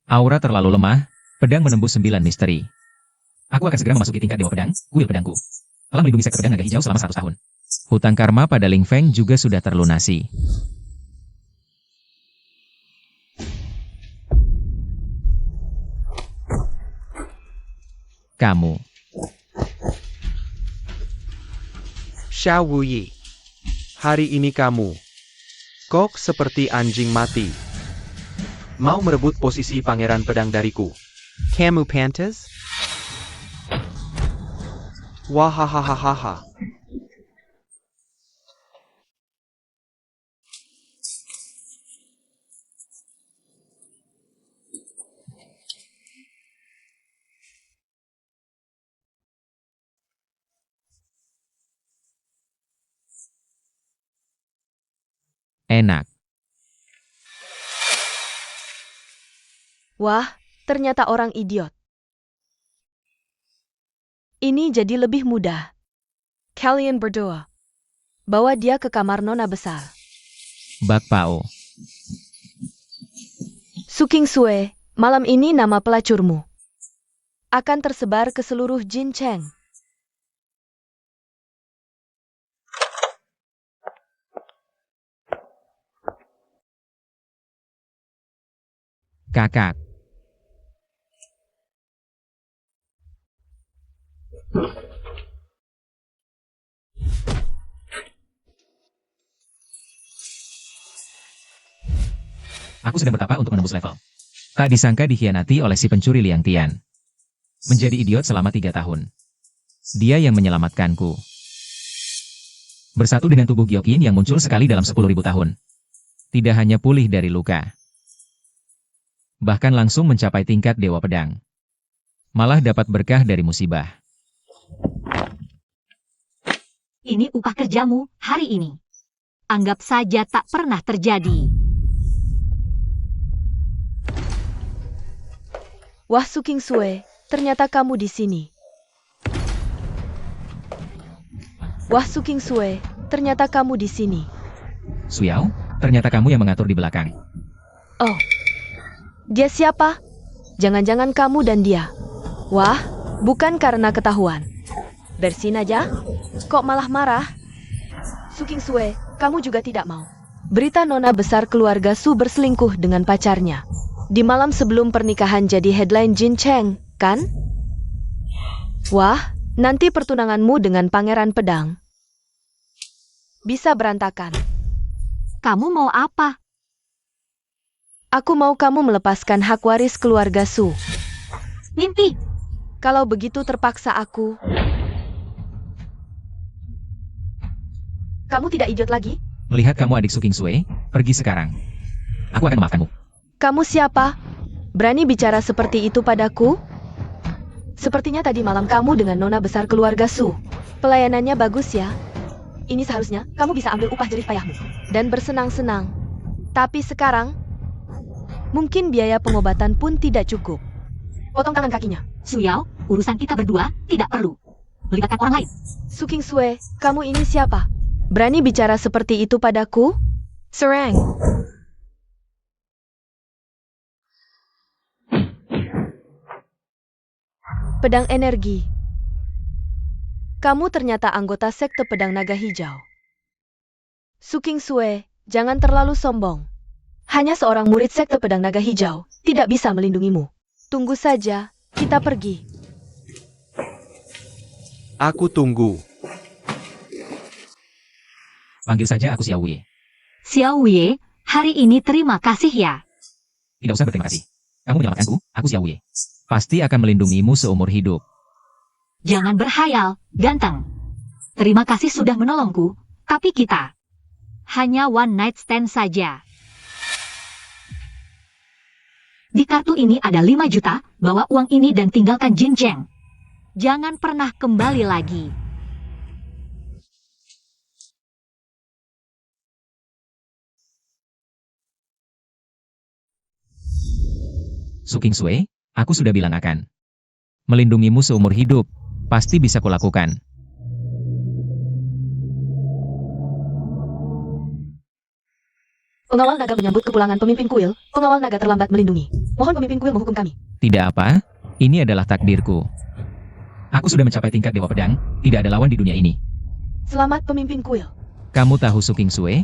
Aura terlalu lemah, pedang menembus 9 misteri. Aku akan segera memasuki tingkat Dewa Pedang, kuil pedangku. Telah melindungi sekte pedang naga hijau selama 100 tahun. Hutang karma pada Ling Feng juga sudah terlunasi. Kamu. Xiao Wuyi. Hari ini kamu. Kok seperti anjing mati. Mau merebut posisi pangeran pedang dariku. Kamu pantas? Wahahaha. Enak. Wah, ternyata orang idiot. Ini jadi lebih mudah. Kalian berdua. Bawa dia ke kamar nona besar. Bak Pao. Su Qingsui, malam ini nama pelacurmu akan tersebar ke seluruh Jin Cheng. Kakak. Aku sedang bertapa untuk menembus level. Tak disangka dikhianati oleh si pencuri Liang Tian. Menjadi idiot selama 3 tahun. Dia yang menyelamatkanku. Bersatu dengan tubuh Gyokin yang muncul sekali dalam 10.000 tahun. Tidak hanya pulih dari luka. Bahkan langsung mencapai tingkat Dewa Pedang. Malah dapat berkah dari musibah. Ini upah kerjamu hari ini. Anggap saja tak pernah terjadi. Wah, Su Qingsui, ternyata kamu di sini. Wah, Su Qingsui, ternyata kamu di sini. Suyao, ternyata kamu yang mengatur di belakang. Oh, dia siapa? Jangan-jangan kamu dan dia. Wah, bukan karena ketahuan. Bersin aja? Kok malah marah? Su Qingsui, kamu juga tidak mau. Berita nona besar keluarga Su berselingkuh dengan pacarnya. Di malam sebelum pernikahan jadi headline Jin Cheng, kan? Wah, nanti pertunanganmu dengan pangeran pedang bisa berantakan. Kamu mau apa? Aku mau kamu melepaskan hak waris keluarga Su. Mimpi. Kalau begitu terpaksa aku. Kamu tidak idiot lagi? Melihat kamu adik Su Qingsui, pergi sekarang. Aku akan memaafkanmu. Kamu siapa? Berani bicara seperti itu padaku? Sepertinya tadi malam kamu dengan nona besar keluarga Su. Pelayanannya bagus ya. Ini seharusnya kamu bisa ambil upah jerih payahmu dan bersenang-senang. Tapi sekarang, mungkin biaya pengobatan pun tidak cukup. Potong tangan kakinya. Suyao, urusan kita berdua tidak perlu melibatkan orang lain. Su Qingsui, kamu ini siapa? Berani bicara seperti itu padaku? Serang. Pedang energi. Kamu ternyata anggota sekte pedang naga hijau. Su Qingsui, jangan terlalu sombong. Hanya seorang murid sekte pedang naga hijau tidak bisa melindungimu. Tunggu saja, kita pergi. Aku tunggu. Panggil saja aku Xiao Wei. Xiao Wei, hari ini terima kasih ya. Tidak usah berterima kasih. Kamu menyelamatkanku, aku Xiao Wei. Pasti akan melindungimu seumur hidup. Jangan berhayal, ganteng. Terima kasih sudah menolongku, tapi kita hanya one night stand saja. Di kartu ini ada 5 juta, bawa uang ini dan tinggalkan Jin Cheng. Jangan pernah kembali lagi. Su Qingsui, aku sudah bilang akan melindungimu seumur hidup. Pasti bisa kulakukan. Pengawal naga menyambut kepulangan pemimpin kuil. Pengawal naga terlambat melindungi. Mohon pemimpin kuil menghukum kami. Tidak apa, ini adalah takdirku. Aku sudah mencapai tingkat Dewa Pedang, tidak ada lawan di dunia ini. Selamat pemimpin kuil. Kamu tahu Su Kingsue?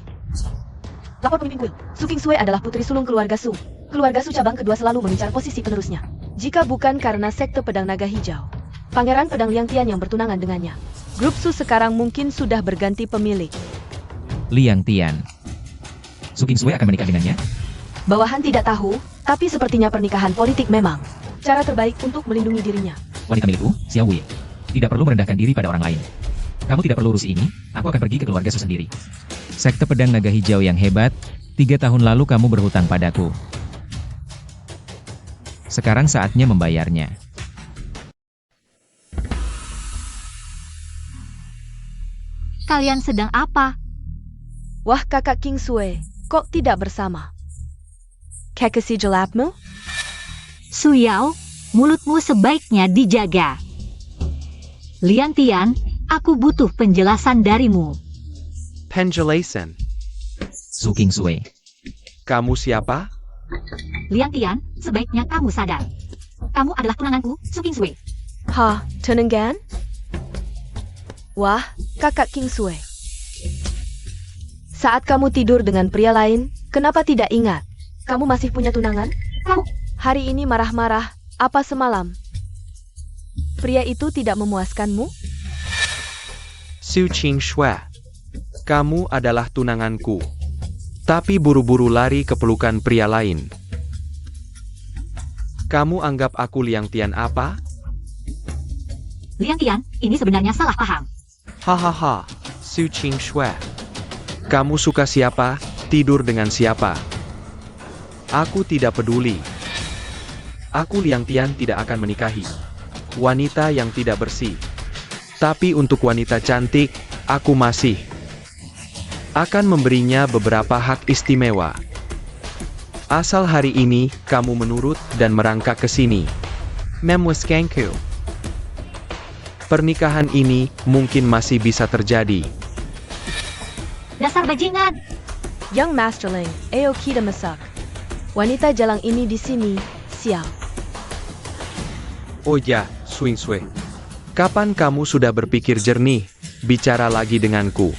Lapor pemimpin kuil. Su Kingsue adalah putri sulung keluarga Su. Keluarga Su cabang kedua selalu mengincar posisi penerusnya. Jika bukan karena sekte pedang naga hijau, Pangeran Pedang Liang Tian yang bertunangan dengannya, grup Su sekarang mungkin sudah berganti pemilik. Liang Tian. Su Kingsue akan menikah dengannya? Bawahan tidak tahu, tapi sepertinya pernikahan politik memang cara terbaik untuk melindungi dirinya. Wanita milikku, Xiao Wei. Tidak perlu merendahkan diri pada orang lain. Kamu tidak perlu urus ini, aku akan pergi ke keluarga Su sendiri. Sekte pedang naga hijau yang hebat, 3 tahun lalu kamu berhutang padaku. Sekarang saatnya membayarnya. Kalian sedang apa? Wah kakak Kingsue, kok tidak bersama? Kekesi jelapmu? Su Yao, mulutmu sebaiknya dijaga. Liang Tian, aku butuh penjelasan darimu. Penjelasan. Su Kingsue. Kamu siapa? Liang Tian, sebaiknya kamu sadar. Kamu adalah tunanganku, Su Kingsue. Ha, tunangan? Wah, kakak Kingsue. Saat kamu tidur dengan pria lain, kenapa tidak ingat? Kamu masih punya tunangan? Kamu, Hari ini marah-marah, apa semalam? Pria itu tidak memuaskanmu? Su Qingxue. Kamu adalah tunanganku. Tapi buru-buru lari ke pelukan pria lain. Kamu anggap aku Liang Tian apa? Liang Tian, ini sebenarnya salah paham. Hahaha, Su Qingxue. Kamu suka siapa, tidur dengan siapa? Aku tidak peduli. Aku Liang Tian tidak akan menikahi wanita yang tidak bersih. Tapi untuk wanita cantik, aku masih akan memberinya beberapa hak istimewa. Asal hari ini, kamu menurut dan merangkak ke sini. Memuaskanku. Pernikahan ini mungkin masih bisa terjadi. Dasar bajingan. Young Masterling, ayo kita masak. Wanita jalang ini di sini, sial. Oh ya, Swing Sui. Kapan kamu sudah berpikir jernih, bicara lagi denganku?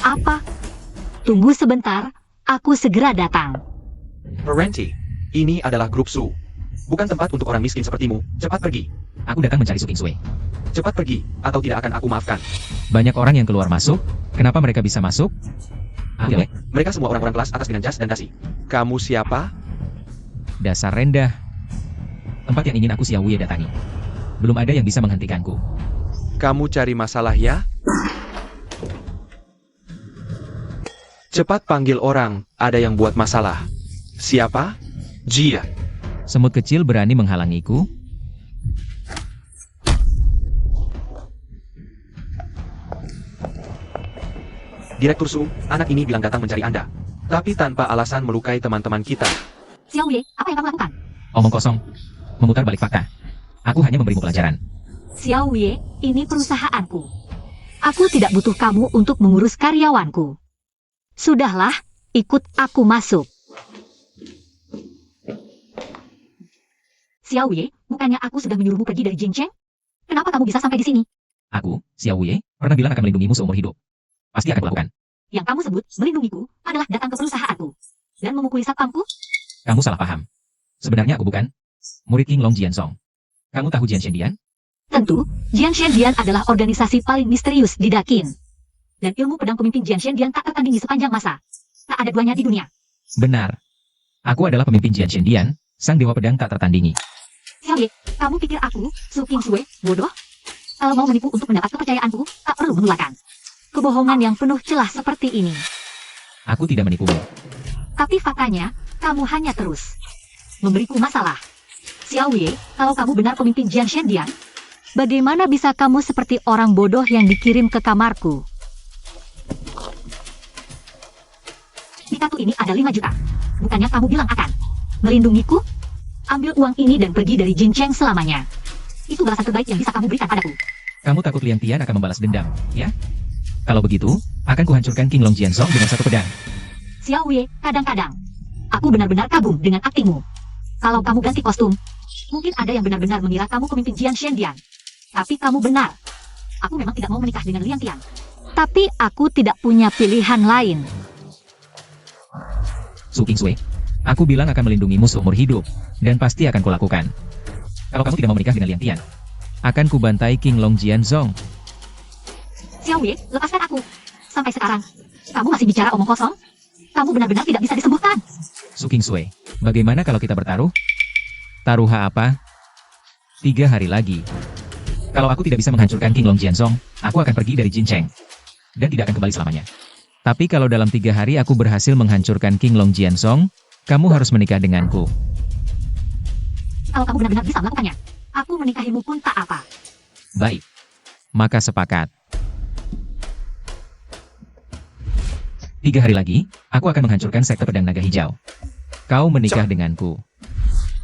Apa? Tunggu sebentar, aku segera datang. Parenti, ini adalah grup Su. Bukan tempat untuk orang miskin sepertimu. Cepat pergi. Aku datang mencari Su Kingsue. Cepat pergi, atau tidak akan aku maafkan. Banyak orang yang keluar masuk, kenapa mereka bisa masuk? Jelek, Mereka semua orang-orang kelas atas dengan jas dan dasi. Kamu siapa? dasar rendah. Tempat yang ingin aku Xiao Wei datangi. Belum ada yang bisa menghentikanku. Kamu cari masalah ya? Cepat panggil orang, ada yang buat masalah. Siapa? Jia. Semut kecil berani menghalangiku? Direktur Su, anak ini bilang datang mencari Anda. Tapi tanpa alasan melukai teman-teman kita. Xiao Wei, apa yang kamu lakukan? Omong kosong. Memutar balik fakta. Aku hanya memberimu pelajaran. Xiao Wei, ini perusahaanku. Aku tidak butuh kamu untuk mengurus karyawanku. Sudahlah, ikut aku masuk. Xiao Wei, bukannya aku sudah menyuruhmu pergi dari Jingcheng? Kenapa kamu bisa sampai di sini? Aku, Xiao Wei, pernah bilang akan melindungimu seumur hidup. Pasti akan kulakukan. Yang kamu sebut melindungiku adalah datang ke perusahaanku dan memukuli satpamku? Kamu salah paham. Sebenarnya aku bukan murid King Long Jiansong. Kamu tahu Jian Shendian? Tentu, Jian Shendian adalah organisasi paling misterius di Dakin. Dan ilmu pedang pemimpin Jian Shendian tak tertandingi sepanjang masa. Tak ada duanya di dunia. Benar. Aku adalah pemimpin Jian Shendian, sang dewa pedang tak tertandingi. Xiao Ye, kamu pikir aku, Su Kingsue, bodoh? Kalau mau menipu untuk mendapat kepercayaanku, tak perlu menulakan kebohongan yang penuh celah seperti ini. Aku tidak menipumu. Tapi faktanya, kamu hanya terus memberiku masalah. Xiao Ye, kalau kamu benar pemimpin Jian Shendian, bagaimana bisa kamu seperti orang bodoh yang dikirim ke kamarku? Di kartu ini ada 5 juta. Bukannya kamu bilang akan melindungiku? Ambil uang ini dan pergi dari Jingcheng selamanya. Itu balasan terbaik yang bisa kamu berikan padaku. Kamu takut Liang Tian akan membalas dendam, ya? Kalau begitu, akan kuhancurkan King Long Jianzong dengan satu pedang. Xiao Wei, kadang-kadang aku benar-benar kagum dengan aktingmu. Kalau kamu ganti kostum, mungkin ada yang benar-benar mengira kamu pemimpin Jian Shendian. Tapi kamu benar. Aku memang tidak mau menikah dengan Liang Tian. Tapi aku tidak punya pilihan lain. Su Kingsui, aku bilang akan melindungimu seumur hidup, dan pasti akan kulakukan. Kalau kamu tidak mau menikah dengan Liang Tian, akan kubantai King Long Jianzong. Xiao Wei, lepaskan aku. Sampai sekarang, kamu masih bicara omong kosong? Kamu benar-benar tidak bisa disembuhkan. Su Kingsui, bagaimana kalau kita bertaruh? Taruha apa? 3 hari lagi. Kalau aku tidak bisa menghancurkan King Long Jianzong, aku akan pergi dari Jincheng. Dan tidak akan kembali selamanya. Tapi kalau dalam 3 hari aku berhasil menghancurkan King Long Jianzong, kamu harus menikah denganku. Kalau kamu benar-benar bisa melakukannya, aku menikahimu pun tak apa. Baik. Maka sepakat. 3 hari lagi, aku akan menghancurkan sekte pedang naga hijau. Kau menikah denganku.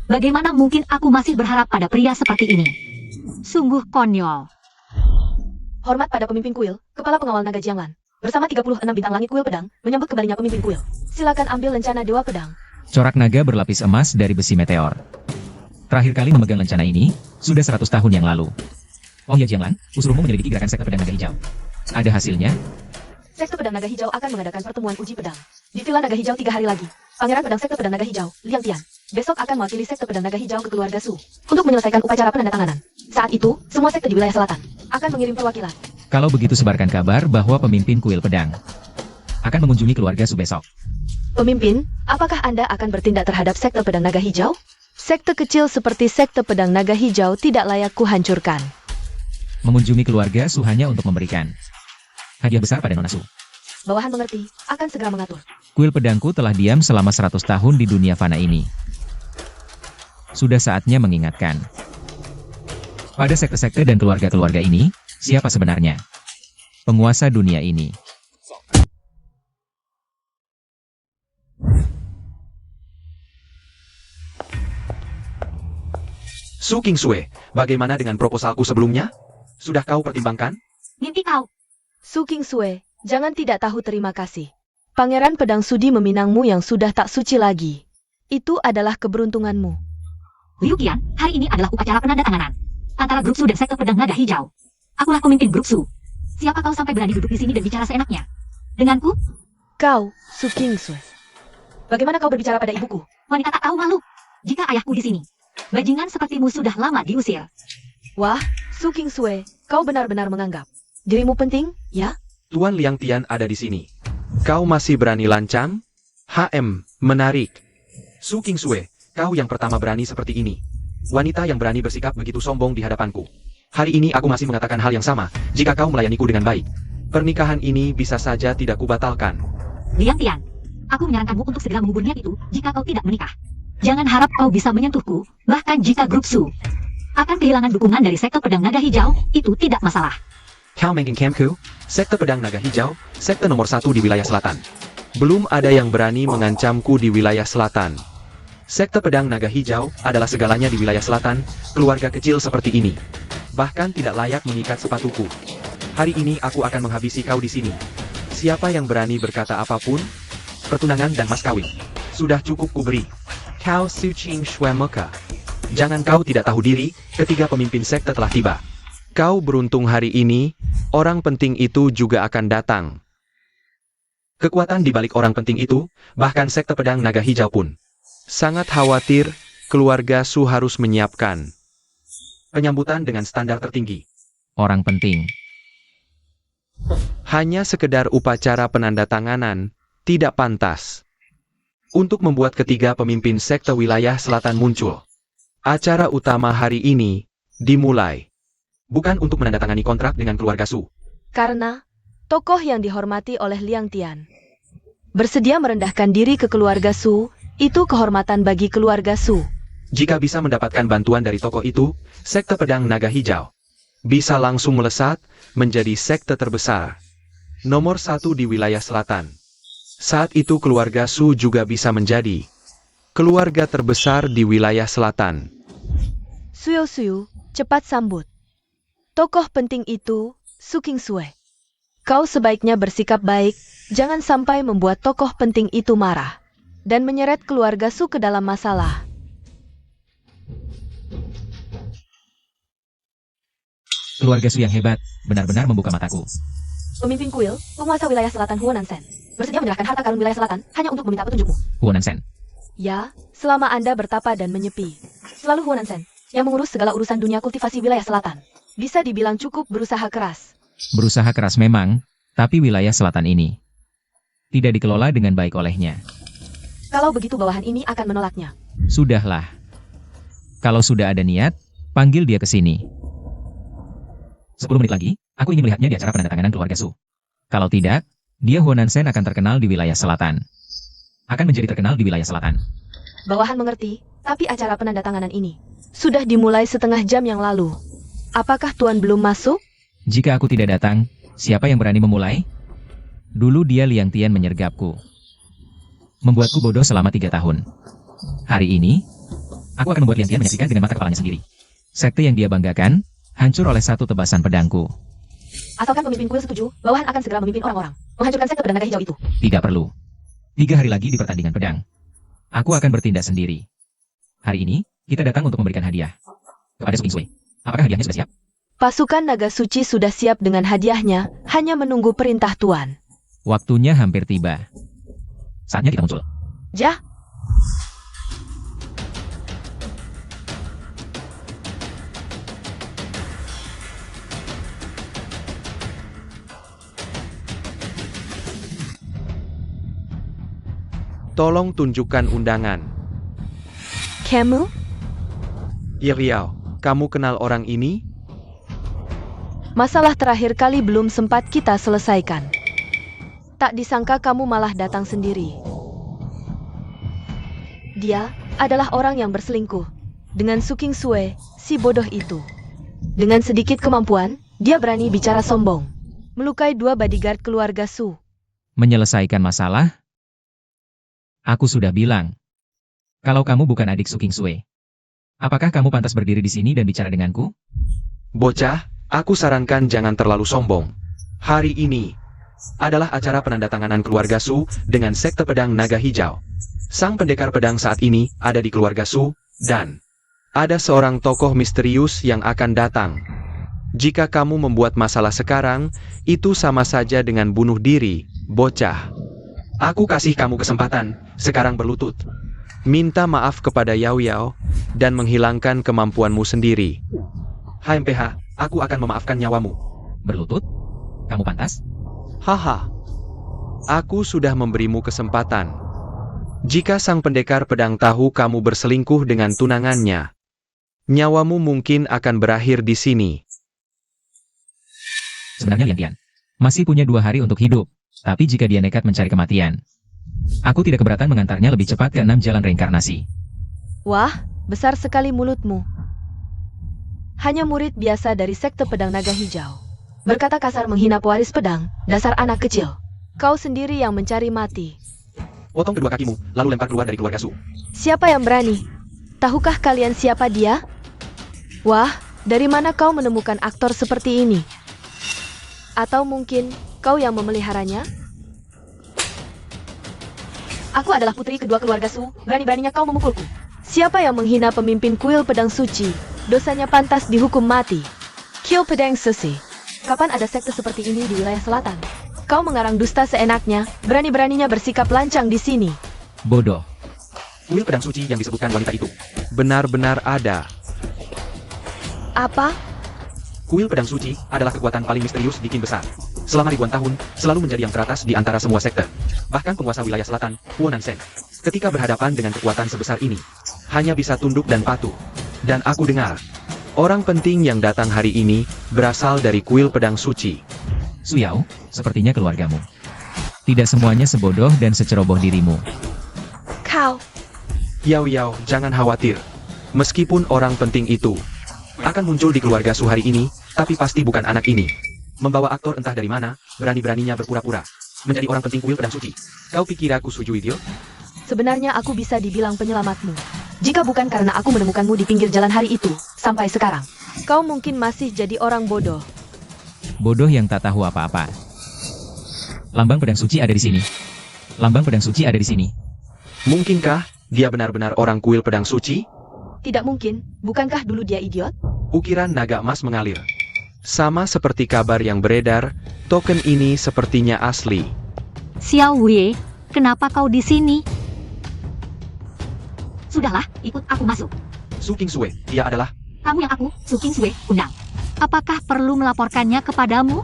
Bagaimana mungkin aku masih berharap pada pria seperti ini? Sungguh konyol. Hormat pada pemimpin kuil, kepala pengawal naga Jianglan. Bersama 36 bintang langit kuil pedang, menyambut kembalinya pemimpin kuil. Silakan ambil lencana dewa pedang. Corak naga berlapis emas dari besi meteor. Terakhir kali memegang lencana ini, sudah 100 tahun yang lalu. Oh ya Jianglan, usulmu menyelidiki gerakan sekte pedang naga hijau. Ada hasilnya? Sekte pedang naga hijau akan mengadakan pertemuan uji pedang. Di Villa Naga Hijau 3 hari lagi. Pangeran pedang sekte pedang naga hijau, Liang Tian, besok akan mewakili sekte pedang naga hijau ke keluarga Su untuk menyelesaikan upacara penandatanganan. Saat itu, semua sekte di wilayah selatan akan mengirim perwakilan. Kalau begitu sebarkan kabar bahwa pemimpin kuil pedang akan mengunjungi keluarga Su besok. Pemimpin, apakah Anda akan bertindak terhadap sekte pedang naga hijau? Sekte kecil seperti sekte pedang naga hijau tidak layak kuhancurkan. Mengunjungi keluarga Su hanya untuk memberikan hadiah besar pada Nona Su. Bawahan mengerti, akan segera mengatur. Kuil pedangku telah diam selama 100 tahun di dunia fana ini. Sudah saatnya mengingatkan. Pada sekte-sekte dan keluarga-keluarga ini, siapa sebenarnya penguasa dunia ini? Su Kingsui, bagaimana dengan proposalku sebelumnya? Sudah kau pertimbangkan? Mimpi kau. Su Kingsui, jangan tidak tahu terima kasih. Pangeran pedang sudi meminangmu yang sudah tak suci lagi. Itu adalah keberuntunganmu. Liu Qian, hari ini adalah upacara penandatanganan antara grup Su dan sekte pedang naga hijau. Akulah pemimpin grup Su. Siapa kau sampai berani duduk di sini dan bicara seenaknya? Denganku? Kau, Su Kingsui. Bagaimana kau berbicara pada ibuku? Wanita tak tahu malu. Jika ayahku di sini, bajingan sepertimu sudah lama diusir. Wah, Su Kingsui, kau benar-benar menganggap dirimu penting, ya? Tuan Liang Tian ada di sini. Kau masih berani lancang? Menarik. Su Kingsui, kau yang pertama berani seperti ini. Wanita yang berani bersikap begitu sombong di hadapanku. Hari ini aku masih mengatakan hal yang sama, jika kau melayaniku dengan baik. Pernikahan ini bisa saja tidak kubatalkan. Liang Tian, aku menyarankanmu untuk segera menguburnya itu jika kau tidak menikah. Jangan harap kau bisa menyentuhku, bahkan jika grup Su akan kehilangan dukungan dari sekte pedang naga hijau, itu tidak masalah. Kau Mengking Camku, sekte pedang naga hijau, sekte nomor 1 di wilayah selatan. Belum ada yang berani mengancamku di wilayah selatan. Sekte pedang naga hijau adalah segalanya di wilayah selatan, keluarga kecil seperti ini. Bahkan tidak layak mengikat sepatuku. Hari ini aku akan menghabisi kau di sini. Siapa yang berani berkata apapun? Pertunangan dan mas kawin. Sudah cukup kuberi. Kau Su Ching Shue Meka. Jangan kau tidak tahu diri, ketiga pemimpin sekte telah tiba. Kau beruntung hari ini, orang penting itu juga akan datang. Kekuatan di balik orang penting itu, bahkan sekte pedang naga hijau pun sangat khawatir, keluarga Su harus menyiapkan penyambutan dengan standar tertinggi. Orang penting. Hanya sekedar upacara penandatanganan, tidak pantas. Untuk membuat ketiga pemimpin sekte wilayah selatan muncul. Acara utama hari ini dimulai. Bukan untuk menandatangani kontrak dengan keluarga Su. Karena tokoh yang dihormati oleh Liang Tian bersedia merendahkan diri ke keluarga Su, itu kehormatan bagi keluarga Su. Jika bisa mendapatkan bantuan dari tokoh itu, sekte pedang naga hijau bisa langsung melesat menjadi sekte terbesar nomor 1 di wilayah selatan. Saat itu keluarga Su juga bisa menjadi keluarga terbesar di wilayah selatan. Suyo, cepat sambut tokoh penting itu, Su Kingsui. Kau sebaiknya bersikap baik, jangan sampai membuat tokoh penting itu marah dan menyeret keluarga Su ke dalam masalah. Keluarga Su yang hebat, benar-benar membuka mataku. Pemimpin kuil, penguasa wilayah selatan Huonansen, bersedia menyerahkan harta karun wilayah selatan hanya untuk meminta petunjukmu. Huonansen. Ya, selama Anda bertapa dan menyepi. Selalu Huonansen, yang mengurus segala urusan dunia kultivasi wilayah selatan. Bisa dibilang cukup berusaha keras. Berusaha keras memang, tapi wilayah selatan ini tidak dikelola dengan baik olehnya. Kalau begitu bawahan ini akan menolaknya. Sudahlah. Kalau sudah ada niat, panggil dia ke sini. 10 menit lagi, aku ingin melihatnya di acara penandatanganan keluarga Su. Kalau tidak, dia Huonansen akan terkenal di wilayah selatan. Akan menjadi terkenal di wilayah selatan. Bawahan mengerti, tapi acara penandatanganan ini sudah dimulai setengah jam yang lalu. Apakah Tuan belum masuk? Jika aku tidak datang, siapa yang berani memulai? Dulu dia Liang Tian menyergapku. Membuatku bodoh selama 3 tahun. Hari ini, aku akan membuat Liang Tian menyaksikan dengan mata kepalanya sendiri. Sekte yang dia banggakan, hancur oleh satu tebasan pedangku. Asalkan pemimpin kuil setuju, bawahan akan segera memimpin orang-orang menghancurkan sekte pedang naga hijau itu. Tidak perlu. 3 hari lagi di pertandingan pedang. Aku akan bertindak sendiri. Hari ini, kita datang untuk memberikan hadiah. Kepada Su Qingsui. Apakah hadiahnya sudah siap? Pasukan naga suci sudah siap dengan hadiahnya, hanya menunggu perintah Tuan. Waktunya hampir tiba. Saatnya kita muncul. Jah, Tolong tunjukkan undangan. kamu? Iriao, kamu kenal orang ini? Masalah terakhir kali belum sempat kita selesaikan. Tak disangka kamu malah datang sendiri. Dia adalah orang yang berselingkuh dengan Su Qingsui, si bodoh itu. Dengan sedikit kemampuan, dia berani bicara sombong, melukai 2 bodyguard keluarga Su. Menyelesaikan masalah? Aku sudah bilang. Kalau kamu bukan adik Su Qingsui, apakah kamu pantas berdiri di sini dan bicara denganku? Bocah, aku sarankan jangan terlalu sombong. Hari ini adalah acara penandatanganan keluarga Su dengan sekte pedang naga hijau. Sang pendekar pedang saat ini ada di keluarga Su, dan ada seorang tokoh misterius yang akan datang. Jika kamu membuat masalah sekarang, itu sama saja dengan bunuh diri, bocah. Aku kasih kamu kesempatan, sekarang berlutut. Minta maaf kepada Yao Yao, dan menghilangkan kemampuanmu sendiri. HMPH, aku akan memaafkan nyawamu. Berlutut? Kamu pantas? Haha. Aku sudah memberimu kesempatan. Jika sang pendekar pedang tahu kamu berselingkuh dengan tunangannya, nyawamu mungkin akan berakhir di sini. Sebenarnya Liang Tian masih punya 2 hari untuk hidup. Tapi jika dia nekat mencari kematian, aku tidak keberatan mengantarnya lebih cepat ke 6 jalan reinkarnasi. Wah, besar sekali mulutmu. Hanya murid biasa dari sekte pedang naga hijau. Berkata kasar menghina pewaris pedang, dasar anak kecil. Kau sendiri yang mencari mati. Potong kedua kakimu, lalu lempar keluar dari keluarga Su. Siapa yang berani? Tahukah kalian siapa dia? Wah, dari mana kau menemukan aktor seperti ini? Atau mungkin kau yang memeliharanya? Aku adalah putri kedua keluarga Su, berani-beraninya kau memukulku. Siapa yang menghina pemimpin kuil pedang suci, dosanya pantas dihukum mati. Kuil pedang suci. Kapan ada sekte seperti ini di wilayah selatan? Kau mengarang dusta seenaknya, berani-beraninya bersikap lancang di sini. Bodoh. Kuil pedang suci yang disebutkan wanita itu benar-benar ada. Apa? Kuil pedang suci adalah kekuatan paling misterius di Qin besar. Selama ribuan tahun, selalu menjadi yang teratas di antara semua sekte. Bahkan penguasa wilayah selatan, Huonansen, ketika berhadapan dengan kekuatan sebesar ini, hanya bisa tunduk dan patuh. Dan aku dengar, orang penting yang datang hari ini berasal dari kuil pedang suci. Su Yao, sepertinya keluargamu. Tidak semuanya sebodoh dan seceroboh dirimu. Kau. Yao Yao, jangan khawatir. Meskipun orang penting itu akan muncul di keluarga Su hari ini, tapi pasti bukan anak ini. Membawa aktor entah dari mana, berani-beraninya berpura-pura menjadi orang penting kuil pedang suci. Kau pikir aku setuju, idiot? Sebenarnya aku bisa dibilang penyelamatmu. Jika bukan karena aku menemukanmu di pinggir jalan hari itu, sampai sekarang, kau mungkin masih jadi orang bodoh. Bodoh yang tak tahu apa-apa. Lambang pedang suci ada di sini. Lambang pedang suci ada di sini. Mungkinkah dia benar-benar orang kuil pedang suci? Tidak mungkin, bukankah dulu dia idiot? Ukiran naga emas mengalir. Sama seperti kabar yang beredar, token ini sepertinya asli. Xiao Wei, kenapa kau di sini? Sudahlah, ikut aku masuk. Su Qingsui, dia adalah... Kamu yang aku, Su Qingsui, undang. Apakah perlu melaporkannya kepadamu?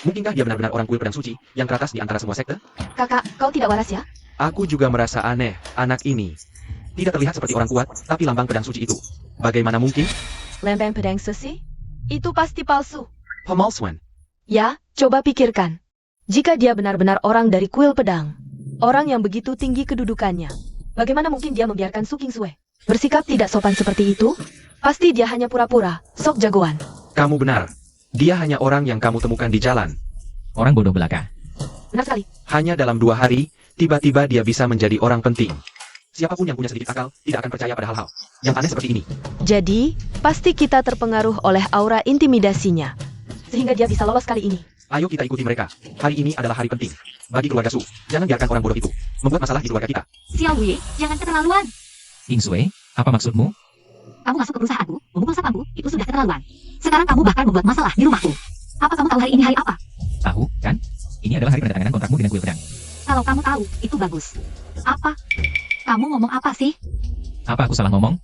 Mungkinkah dia benar-benar orang kuil pedang suci yang teratas di antara semua sekte? Kakak, kau tidak waras ya? Aku juga merasa aneh, anak ini. Tidak terlihat seperti orang kuat, tapi lambang pedang suci itu. Bagaimana mungkin? Lempeng pedang suci? Itu pasti palsu. Pemalsuan. Ya, coba pikirkan. Jika dia benar-benar orang dari kuil pedang, orang yang begitu tinggi kedudukannya, bagaimana mungkin dia membiarkan Su Qingsui bersikap tidak sopan seperti itu? Pasti dia hanya pura-pura, sok jagoan. Kamu benar. Dia hanya orang yang kamu temukan di jalan. Orang bodoh belaka. Benar sekali. Hanya dalam 2 hari, tiba-tiba dia bisa menjadi orang penting. Siapapun yang punya sedikit akal, tidak akan percaya pada hal-hal yang aneh seperti ini. Jadi, pasti kita terpengaruh oleh aura intimidasinya, sehingga dia bisa lolos kali ini. Ayo kita ikuti mereka. Hari ini adalah hari penting. Bagi keluarga Su, jangan biarkan orang bodoh itu membuat masalah di keluarga kita. Xiao Wei, jangan keterlaluan. Qingsui, apa maksudmu? Kamu masuk ke perusahaanku, memukul sapangku, itu sudah keterlaluan. Sekarang kamu bahkan membuat masalah di rumahku. Apa kamu tahu hari ini hari apa? Tahu, kan? Ini adalah hari penandatanganan kontrakmu dengan kuil pedang. Kalau kamu tahu, itu bagus. Apa? Kamu ngomong apa sih? Apa aku salah ngomong?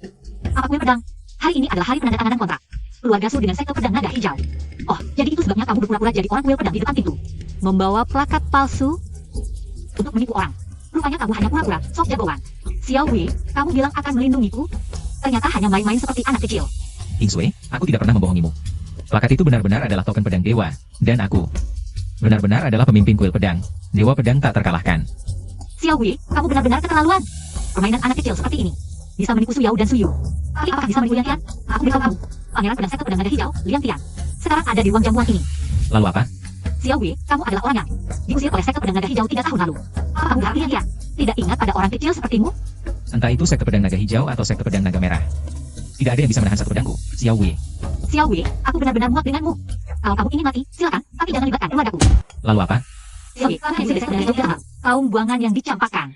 Apa kuil pedang? Hari ini adalah hari penandatanganan kontrak. Keluarga Su dengan sekte pedang naga hijau. Oh, jadi itu sebabnya kamu berpura-pura jadi orang kuil pedang di depan pintu. Membawa plakat palsu untuk menipu orang. Rupanya kamu hanya pura-pura, sok jagoan. Xiao Wei, kamu bilang akan melindungiku. Ternyata hanya main-main seperti anak kecil. Qingsui, aku tidak pernah membohongimu. Plakat itu benar-benar adalah token pedang dewa, dan aku benar-benar adalah pemimpin kuil pedang. Dewa pedang tak terkalahkan. Xiao Wei, kamu benar-benar keterlaluan. Permainan anak kecil seperti ini bisa menipu Su Yao dan Su Yu. Tapi apakah bisa menipu Liang Tian? Aku beritahu kamu, pangeran pedang sekte pedang naga hijau, Liang Tian, sekarang ada di ruang jamuan ini. Lalu apa? Xiao Wei, kamu adalah orang yang diusir oleh sekte pedang naga hijau 3 tahun lalu. Apa kamu berarti Liang Tian tidak ingat pada orang kecil sepertimu? Entah itu sekte pedang naga hijau atau sekte pedang naga merah. Tidak ada yang bisa menahan satu pedangku, Xiao Wei. Xiao Wei, aku benar-benar muak denganmu. Kalau kamu ingin mati, silakan, tapi jangan libatkan keluargaku. Lalu apa? Xiao Wei, kamu yang sekte pedang hijau jahat, kaum buangan yang dicampakkan.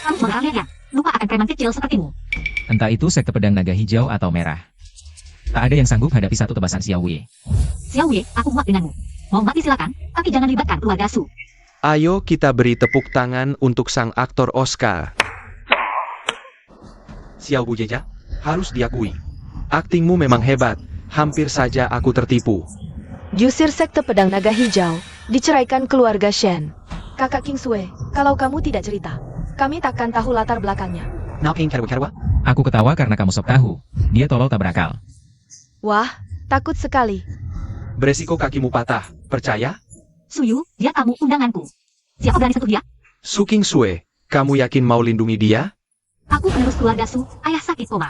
Kamu mengenal Liang, lupa akan preman kecil sepertimu. Entah itu sekte pedang naga hijau atau merah. Tak ada yang sanggup hadapi satu tebasan Xiao Wei. Xiao Wei, aku muak denganmu. Mau mati silakan, tapi jangan libatkan keluarga Su. Ayo kita beri tepuk tangan untuk sang aktor Oscar. Xiao Bujeja, harus diakui. Aktingmu memang hebat, hampir saja aku tertipu. Diusir sekte pedang naga hijau, diceraikan keluarga Shen. Kakak Qingsui, kalau kamu tidak cerita, kami takkan tahu latar belakangnya. Aku ketawa karena kamu sok tahu. Dia tolol tak berakal. Wah, takut sekali. Beresiko kakimu patah, percaya? Su Yu, dia tamu undanganku. Siapa berani sentuh dia? Su Qingsui, kamu yakin mau lindungi dia? Aku penerus keluarga Su, ayah sakit koma.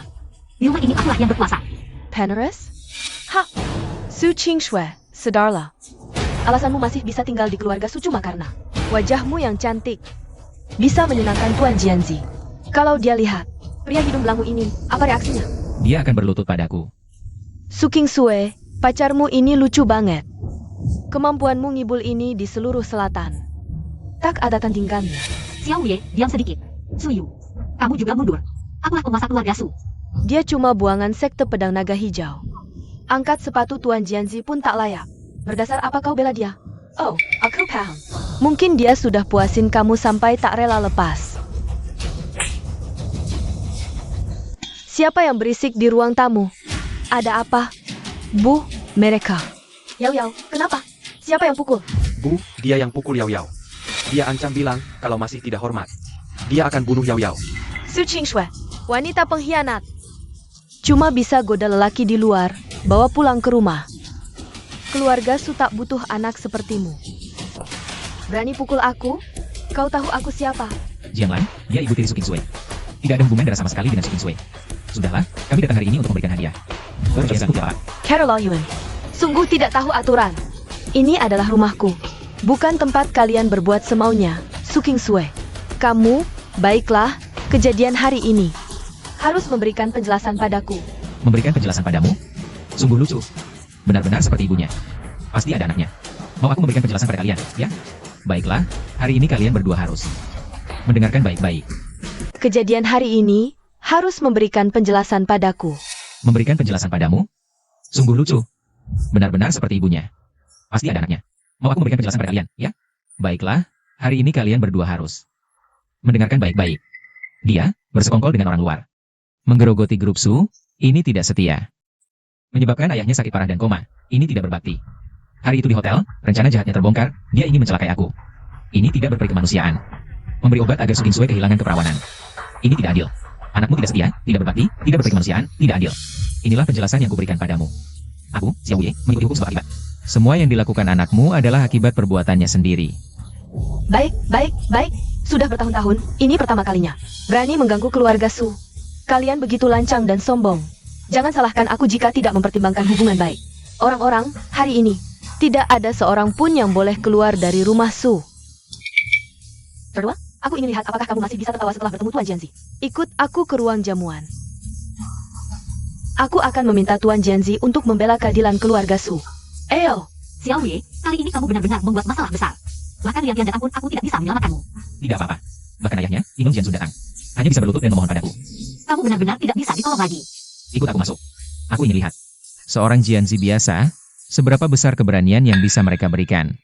Di rumah ini akulah yang berkuasa. Penerus? Ha! Su Qingsui, sadarlah. Alasanmu masih bisa tinggal di keluarga Su cuma karena wajahmu yang cantik bisa menyenangkan Tuan Jianzi. Kalau dia lihat pria hidung belangu ini, apa reaksinya? Dia akan berlutut padaku. Su Qingsui, pacarmu ini lucu banget. Kemampuanmu ngibul ini di seluruh selatan. Tak ada tandingannya. Xiao Wei, diam sedikit. Su Yu, kamu juga mundur. Akulah penguasa keluarga Su. Dia cuma buangan sekte pedang naga hijau. Angkat sepatu Tuan Jianzi pun tak layak. Berdasar apa kau bela dia? Oh, aku paham. Mungkin dia sudah puasin kamu sampai tak rela lepas. Siapa yang berisik di ruang tamu? Ada apa? Bu, mereka. Yao Yao, kenapa? Siapa yang pukul? Bu, dia yang pukul Yao Yao. Dia ancam bilang kalau masih tidak hormat, dia akan bunuh Yao Yao. Su Qingsui, wanita pengkhianat. Cuma bisa goda lelaki di luar, bawa pulang ke rumah. Keluarga Su tak butuh anak sepertimu. Berani pukul aku? Kau tahu aku siapa? Jianglan, dia ibu tiri Su Qingsui. Tidak ada hubungan darah sama sekali dengan Su Qingsui. Sudahlah, kami datang hari ini untuk memberikan hadiah. Carol Yun, sungguh tidak tahu aturan. Ini adalah rumahku, bukan tempat kalian berbuat semaunya, Su Qingsui. Kamu, baiklah, kejadian hari ini harus memberikan penjelasan padaku. Memberikan penjelasan padamu? Sungguh lucu. Benar-benar seperti ibunya. Pasti ada anaknya. Mau aku memberikan penjelasan pada kalian, ya? Baiklah, hari ini kalian berdua harus mendengarkan baik-baik. Kejadian hari ini harus memberikan penjelasan padaku. Memberikan penjelasan padamu? Sungguh lucu. Benar-benar seperti ibunya. Pasti ada anaknya. Mau aku memberikan penjelasan pada kalian, ya? Baiklah, hari ini kalian berdua harus mendengarkan baik-baik. Dia bersekongkol dengan orang luar. Menggerogoti grup Su, ini tidak setia. Menyebabkan ayahnya sakit parah dan koma, ini tidak berbakti. Hari itu di hotel, rencana jahatnya terbongkar, dia ingin mencelakai aku. Ini tidak berperi kemanusiaan. Memberi obat agar Su Kingsue kehilangan keperawanan. Ini tidak adil. Anakmu tidak setia, tidak berbakti, tidak berperi kemanusiaan, tidak adil. Inilah penjelasan yang kuberikan padamu. Aku, Xiao Wei, mengikuti hukum sebab akibat. Semua yang dilakukan anakmu adalah akibat perbuatannya sendiri. Baik, baik, baik. Sudah bertahun-tahun, ini pertama kalinya. Berani mengganggu keluarga Su. Kalian begitu lancang dan sombong. Jangan salahkan aku jika tidak mempertimbangkan hubungan baik. Orang-orang, hari ini, tidak ada seorang pun yang boleh keluar dari rumah Su. Berdua, aku ingin lihat apakah kamu masih bisa tertawa setelah bertemu Tuan Jianzi. Ikut aku ke ruang jamuan. Aku akan meminta Tuan Jianzi untuk membela keadilan keluarga Su. Ayo. Xiao Wei, kali ini kamu benar-benar membuat masalah besar. Bahkan Liang Tian datang pun aku tidak bisa menyelamatkanmu. Tidak apa-apa. Bahkan ayahnya, Inong Jiansun datang. Hanya bisa berlutut dan memohon padaku. Kamu benar-benar tidak bisa ditolong lagi. Ikut aku masuk. Aku ingin lihat. Seorang Jianzi biasa, seberapa besar keberanian yang bisa mereka berikan.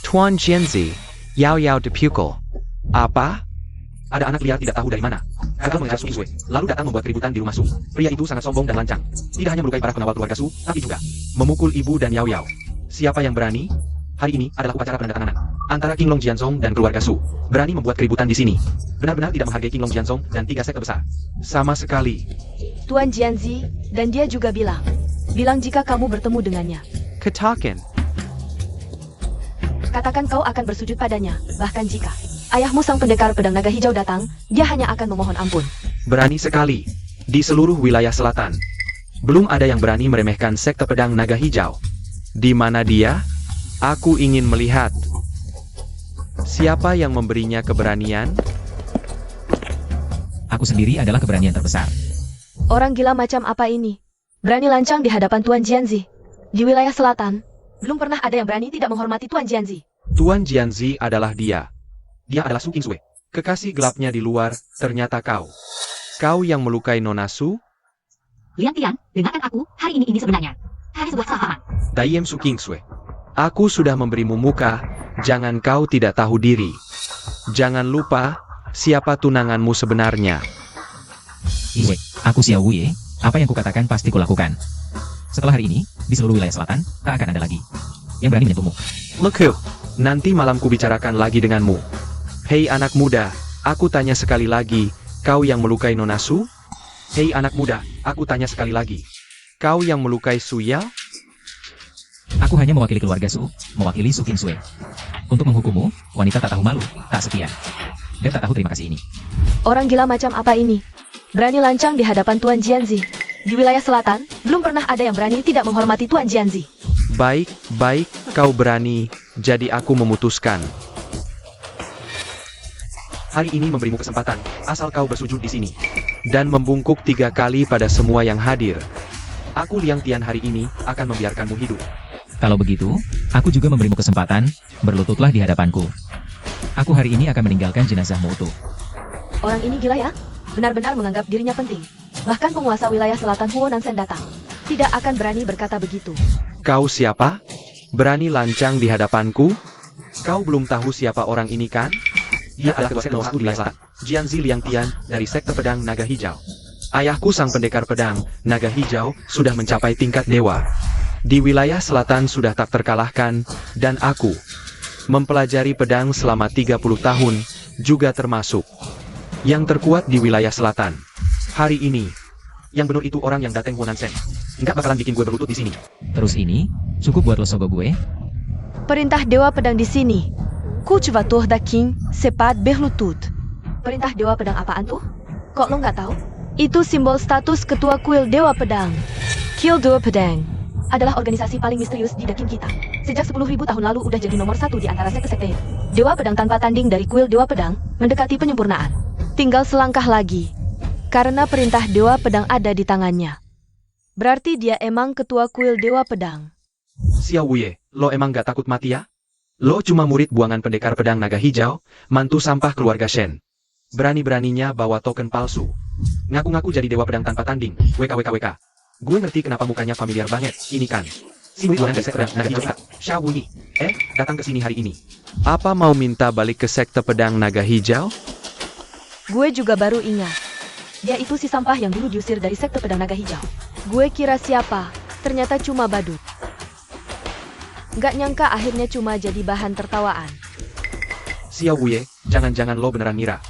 Tuan Jianzi, Yao Yao dipukul. Apa? Ada anak liar tidak tahu dari mana. Gagal mengejar Su Kingsue, lalu datang membuat keributan di rumah Su. Pria itu sangat sombong dan lancang. Tidak hanya melukai para pengawal keluarga Su, tapi juga memukul ibu dan Yao Yao. Siapa yang berani? Hari ini adalah upacara penandatanganan antara King Long Jianzong dan keluarga Su. Berani membuat keributan di sini. Benar-benar tidak menghargai King Long Jianzong dan 3 sekte besar. Sama sekali. Tuan Jianzi, dan dia juga bilang. Bilang jika kamu bertemu dengannya. Katakan. Katakan kau akan bersujud padanya, bahkan jika ayahmu sang pendekar pedang naga hijau datang, dia hanya akan memohon ampun. Berani sekali. Di seluruh wilayah selatan. Belum ada yang berani meremehkan sekte pedang naga hijau. Di mana dia? Aku ingin melihat. Siapa yang memberinya keberanian? Aku sendiri adalah keberanian terbesar. Orang gila macam apa ini? Berani lancang di hadapan Tuan Jianzi. Di wilayah selatan, belum pernah ada yang berani tidak menghormati Tuan Jianzi. Tuan Jianzi adalah dia. Dia adalah Su Kingsue. Kekasih gelapnya di luar, ternyata kau. Kau yang melukai Nona Su? Liang Tian, dengarkan aku, hari ini sebenarnya hanya sebuah kesalahpahaman. Daiem Su Kingsue. Aku sudah memberimu muka, jangan kau tidak tahu diri. Jangan lupa, siapa tunanganmu sebenarnya. Kingsue, aku Xiao Wei, apa yang kukatakan pasti kulakukan. Setelah hari ini, di seluruh wilayah selatan, tak akan ada lagi yang berani menyentuhmu. Lekeup, nanti malam kubicarakan lagi denganmu. Hei anak muda, aku tanya sekali lagi, kau yang melukai Nona Su? Hei anak muda, aku tanya sekali lagi. Kau yang melukai Su Yao? Aku hanya mewakili keluarga Su, mewakili Su Kingsue. Untuk menghukummu, wanita tak tahu malu, tak setia, dan tak tahu terima kasih ini. Orang gila macam apa ini? Berani lancang di hadapan Tuan Jianzi. Di wilayah selatan, belum pernah ada yang berani tidak menghormati Tuan Jianzi. Baik, baik, kau berani, jadi aku memutuskan. Hari ini memberimu kesempatan, asal kau bersujud di sini. Dan membungkuk 3 kali pada semua yang hadir. Aku Liang Tian hari ini, akan membiarkanmu hidup. Kalau begitu, aku juga memberimu kesempatan, berlututlah di hadapanku. Aku hari ini akan meninggalkan jenazahmu utuh. Orang ini gila ya? Benar-benar menganggap dirinya penting. Bahkan penguasa wilayah selatan Huo Nansen datang. Tidak akan berani berkata begitu. Kau siapa? Berani lancang di hadapanku? Kau belum tahu siapa orang ini kan? Dia adalah ketua sekte nomor 1 di wilayah selatan, Jianzi Liang Tian, dari sekte pedang naga hijau. Ayahku sang pendekar pedang, naga hijau, sudah mencapai tingkat dewa. Di wilayah selatan sudah tak terkalahkan, dan aku mempelajari pedang selama 30 tahun, juga termasuk yang terkuat di wilayah selatan. Hari ini, yang benar itu orang yang dateng Huonansen. Nggak bakalan bikin gue berlutut di sini. Terus ini, cukup buat lo sogo gue? Perintah Dewa Pedang di sini. Cultivator da King, Sepad Berlutut. Perintah Dewa Pedang apaan tuh? Kok lo nggak tahu? Itu simbol status ketua kuil Dewa Pedang. Kuil Dewa Pedang adalah organisasi paling misterius di Dakin kita. Sejak 10.000 tahun lalu udah jadi nomor 1 di antara sekte-sekte. Dewa Pedang tanpa tanding dari kuil Dewa Pedang mendekati penyempurnaan. Tinggal selangkah lagi. Karena perintah Dewa Pedang ada di tangannya. Berarti dia emang ketua kuil Dewa Pedang. Xiao Wuye, lo emang gak takut mati ya? Lo cuma murid buangan pendekar pedang naga hijau, mantu sampah keluarga Shen. Berani-beraninya bawa token palsu. Ngaku-ngaku jadi dewa pedang tanpa tanding, WKWKWK. Gue ngerti kenapa mukanya familiar banget, ini kan. Si murid buangan dari sekte pedang naga hijau, Xiao Wuyi. Datang ke sini hari ini. Apa mau minta balik ke sekte pedang naga hijau? Gue juga baru ingat. Dia itu si sampah yang dulu diusir dari sekte pedang naga hijau. Gue kira siapa, ternyata cuma badut. Gak nyangka akhirnya cuma jadi bahan tertawaan. Xiao Wuye, jangan-jangan lo beneran ngira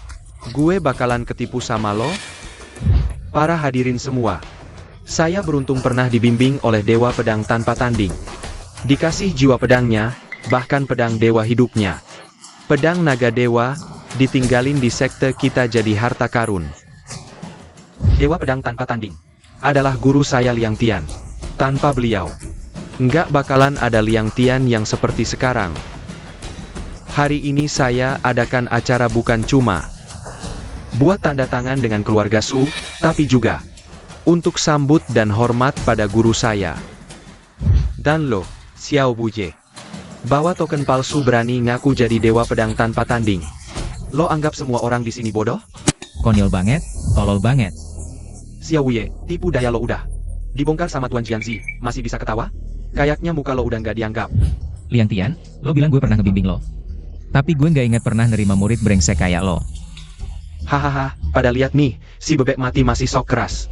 gue bakalan ketipu sama lo? Para hadirin semua, saya beruntung pernah dibimbing oleh dewa pedang tanpa tanding. Dikasih jiwa pedangnya, bahkan pedang dewa hidupnya. Pedang naga dewa, ditinggalin di sekte kita jadi harta karun. Dewa pedang tanpa tanding adalah guru saya Liang Tian. Tanpa beliau, nggak bakalan ada Liang Tian yang seperti sekarang. Hari ini saya adakan acara bukan cuma buat tanda tangan dengan keluarga Su, tapi juga untuk sambut dan hormat pada guru saya. Dan lo, Xiao Wuye, bawa token palsu berani ngaku jadi dewa pedang tanpa tanding. Lo anggap semua orang di sini bodoh? Konyol banget, tolol banget. Xiao Wuye, tipu daya lo udah dibongkar sama Tuan Jianzi, masih bisa ketawa? Kayaknya muka lo udah nggak dianggap. Liang Tian, lo bilang gue pernah ngebimbing lo. Tapi gue nggak ingat pernah nerima murid brengsek kayak lo. Hahaha, pada lihat nih, si bebek mati masih sok keras.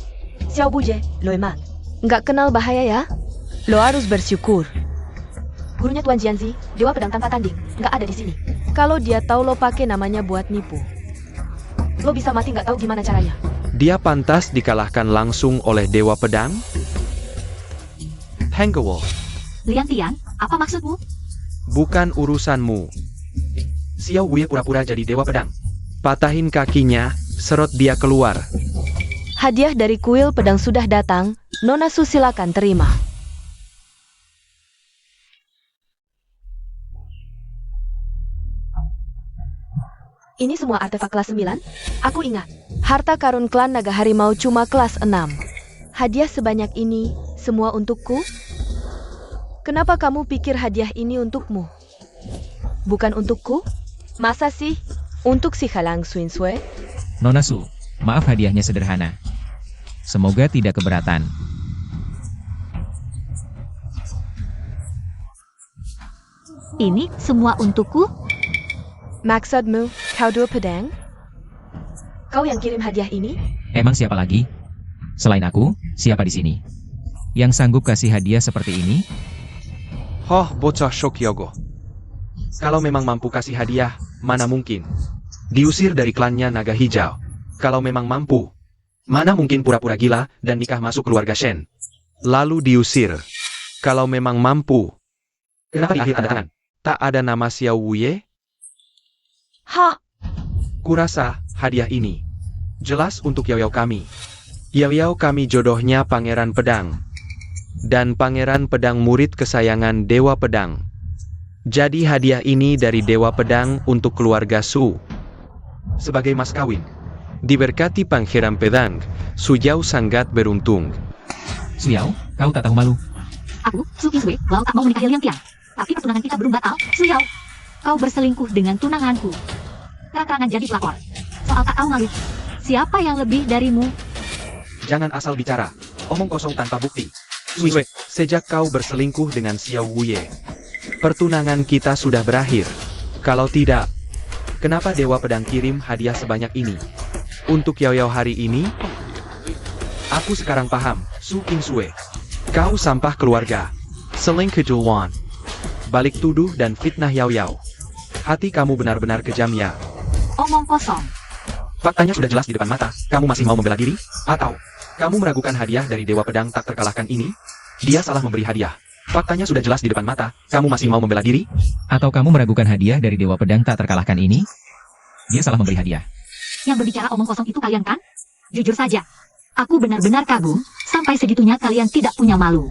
Xiao Wuye, lo emang nggak kenal bahaya ya? Lo harus bersyukur. Gurunya Tuan Jianzi, dewa pedang tanpa tanding, nggak ada di sini. Kalau dia tahu lo pakai namanya buat nipu, lo bisa mati nggak tahu gimana caranya. Dia pantas dikalahkan langsung oleh dewa pedang? Hengkewol, Liang Tian, apa maksudmu? bukan urusanmu. Xiao Wuye pura-pura jadi dewa pedang. Patahin kakinya, serot dia keluar. Hadiah dari kuil pedang sudah datang, Nona Su silakan terima. Ini semua artefak kelas 9? Aku ingat. Harta karun klan naga harimau cuma kelas 6. Hadiah sebanyak ini, semua untukku? Kenapa kamu pikir hadiah ini untukmu? Bukan untukku? Masa sih? Untuk si Halang Swinswe? Nona Su, maaf hadiahnya sederhana. Semoga tidak keberatan. Ini semua untukku? Maksudmu, kau dua pedang? Kau yang kirim hadiah ini? Emang siapa lagi? Selain aku, siapa di sini? Yang sanggup kasih hadiah seperti ini? Hoh, bocah Shokyogo. Kalau memang mampu kasih hadiah, mana mungkin diusir dari klannya naga hijau. Kalau memang mampu, mana mungkin pura-pura gila dan nikah masuk keluarga Shen. Lalu diusir. Kalau memang mampu, kenapa di akhir tanda tangan tak ada nama Xiao Wuye? Ha! Kurasa, hadiah ini jelas untuk Yao-Yao kami. Yao-Yao kami jodohnya Pangeran Pedang. Dan Pangeran Pedang murid kesayangan Dewa Pedang. Jadi hadiah ini dari Dewa Pedang untuk keluarga Su. Sebagai mas kawin, diberkati Pangeran Pedang, Su Yao sangat beruntung. Suyao, kau tak tahu malu. Aku, Su Kinsue, walau tak mau menikahi Liang Tian. Tapi pertunangan kita belum batal, Su Yao. Kau berselingkuh dengan tunanganku. Terang-terangan jadi pelakor. Soal tak tahu malu. Siapa yang lebih darimu? Jangan asal bicara, omong kosong tanpa bukti. Sui, sejak kau berselingkuh dengan Xiao Wuye, pertunangan kita sudah berakhir. Kalau tidak, kenapa Dewa Pedang kirim hadiah sebanyak ini? Untuk Yao-Yao hari ini? Aku sekarang paham, Su Kinsue. Kau sampah keluarga. Seling kejauhan. Balik tuduh dan fitnah Yao-Yao. Hati kamu benar-benar kejam ya. Omong kosong. Faktanya sudah jelas di depan mata, kamu masih mau membela diri? Atau kamu meragukan hadiah dari Dewa Pedang tak terkalahkan ini? Dia salah memberi hadiah. Faktanya sudah jelas di depan mata, kamu masih mau membela diri? Atau kamu meragukan hadiah dari Dewa Pedang tak terkalahkan ini? Dia salah memberi hadiah. Yang berbicara omong kosong itu kalian kan? Jujur saja. Aku benar-benar kagum, sampai segitunya kalian tidak punya malu.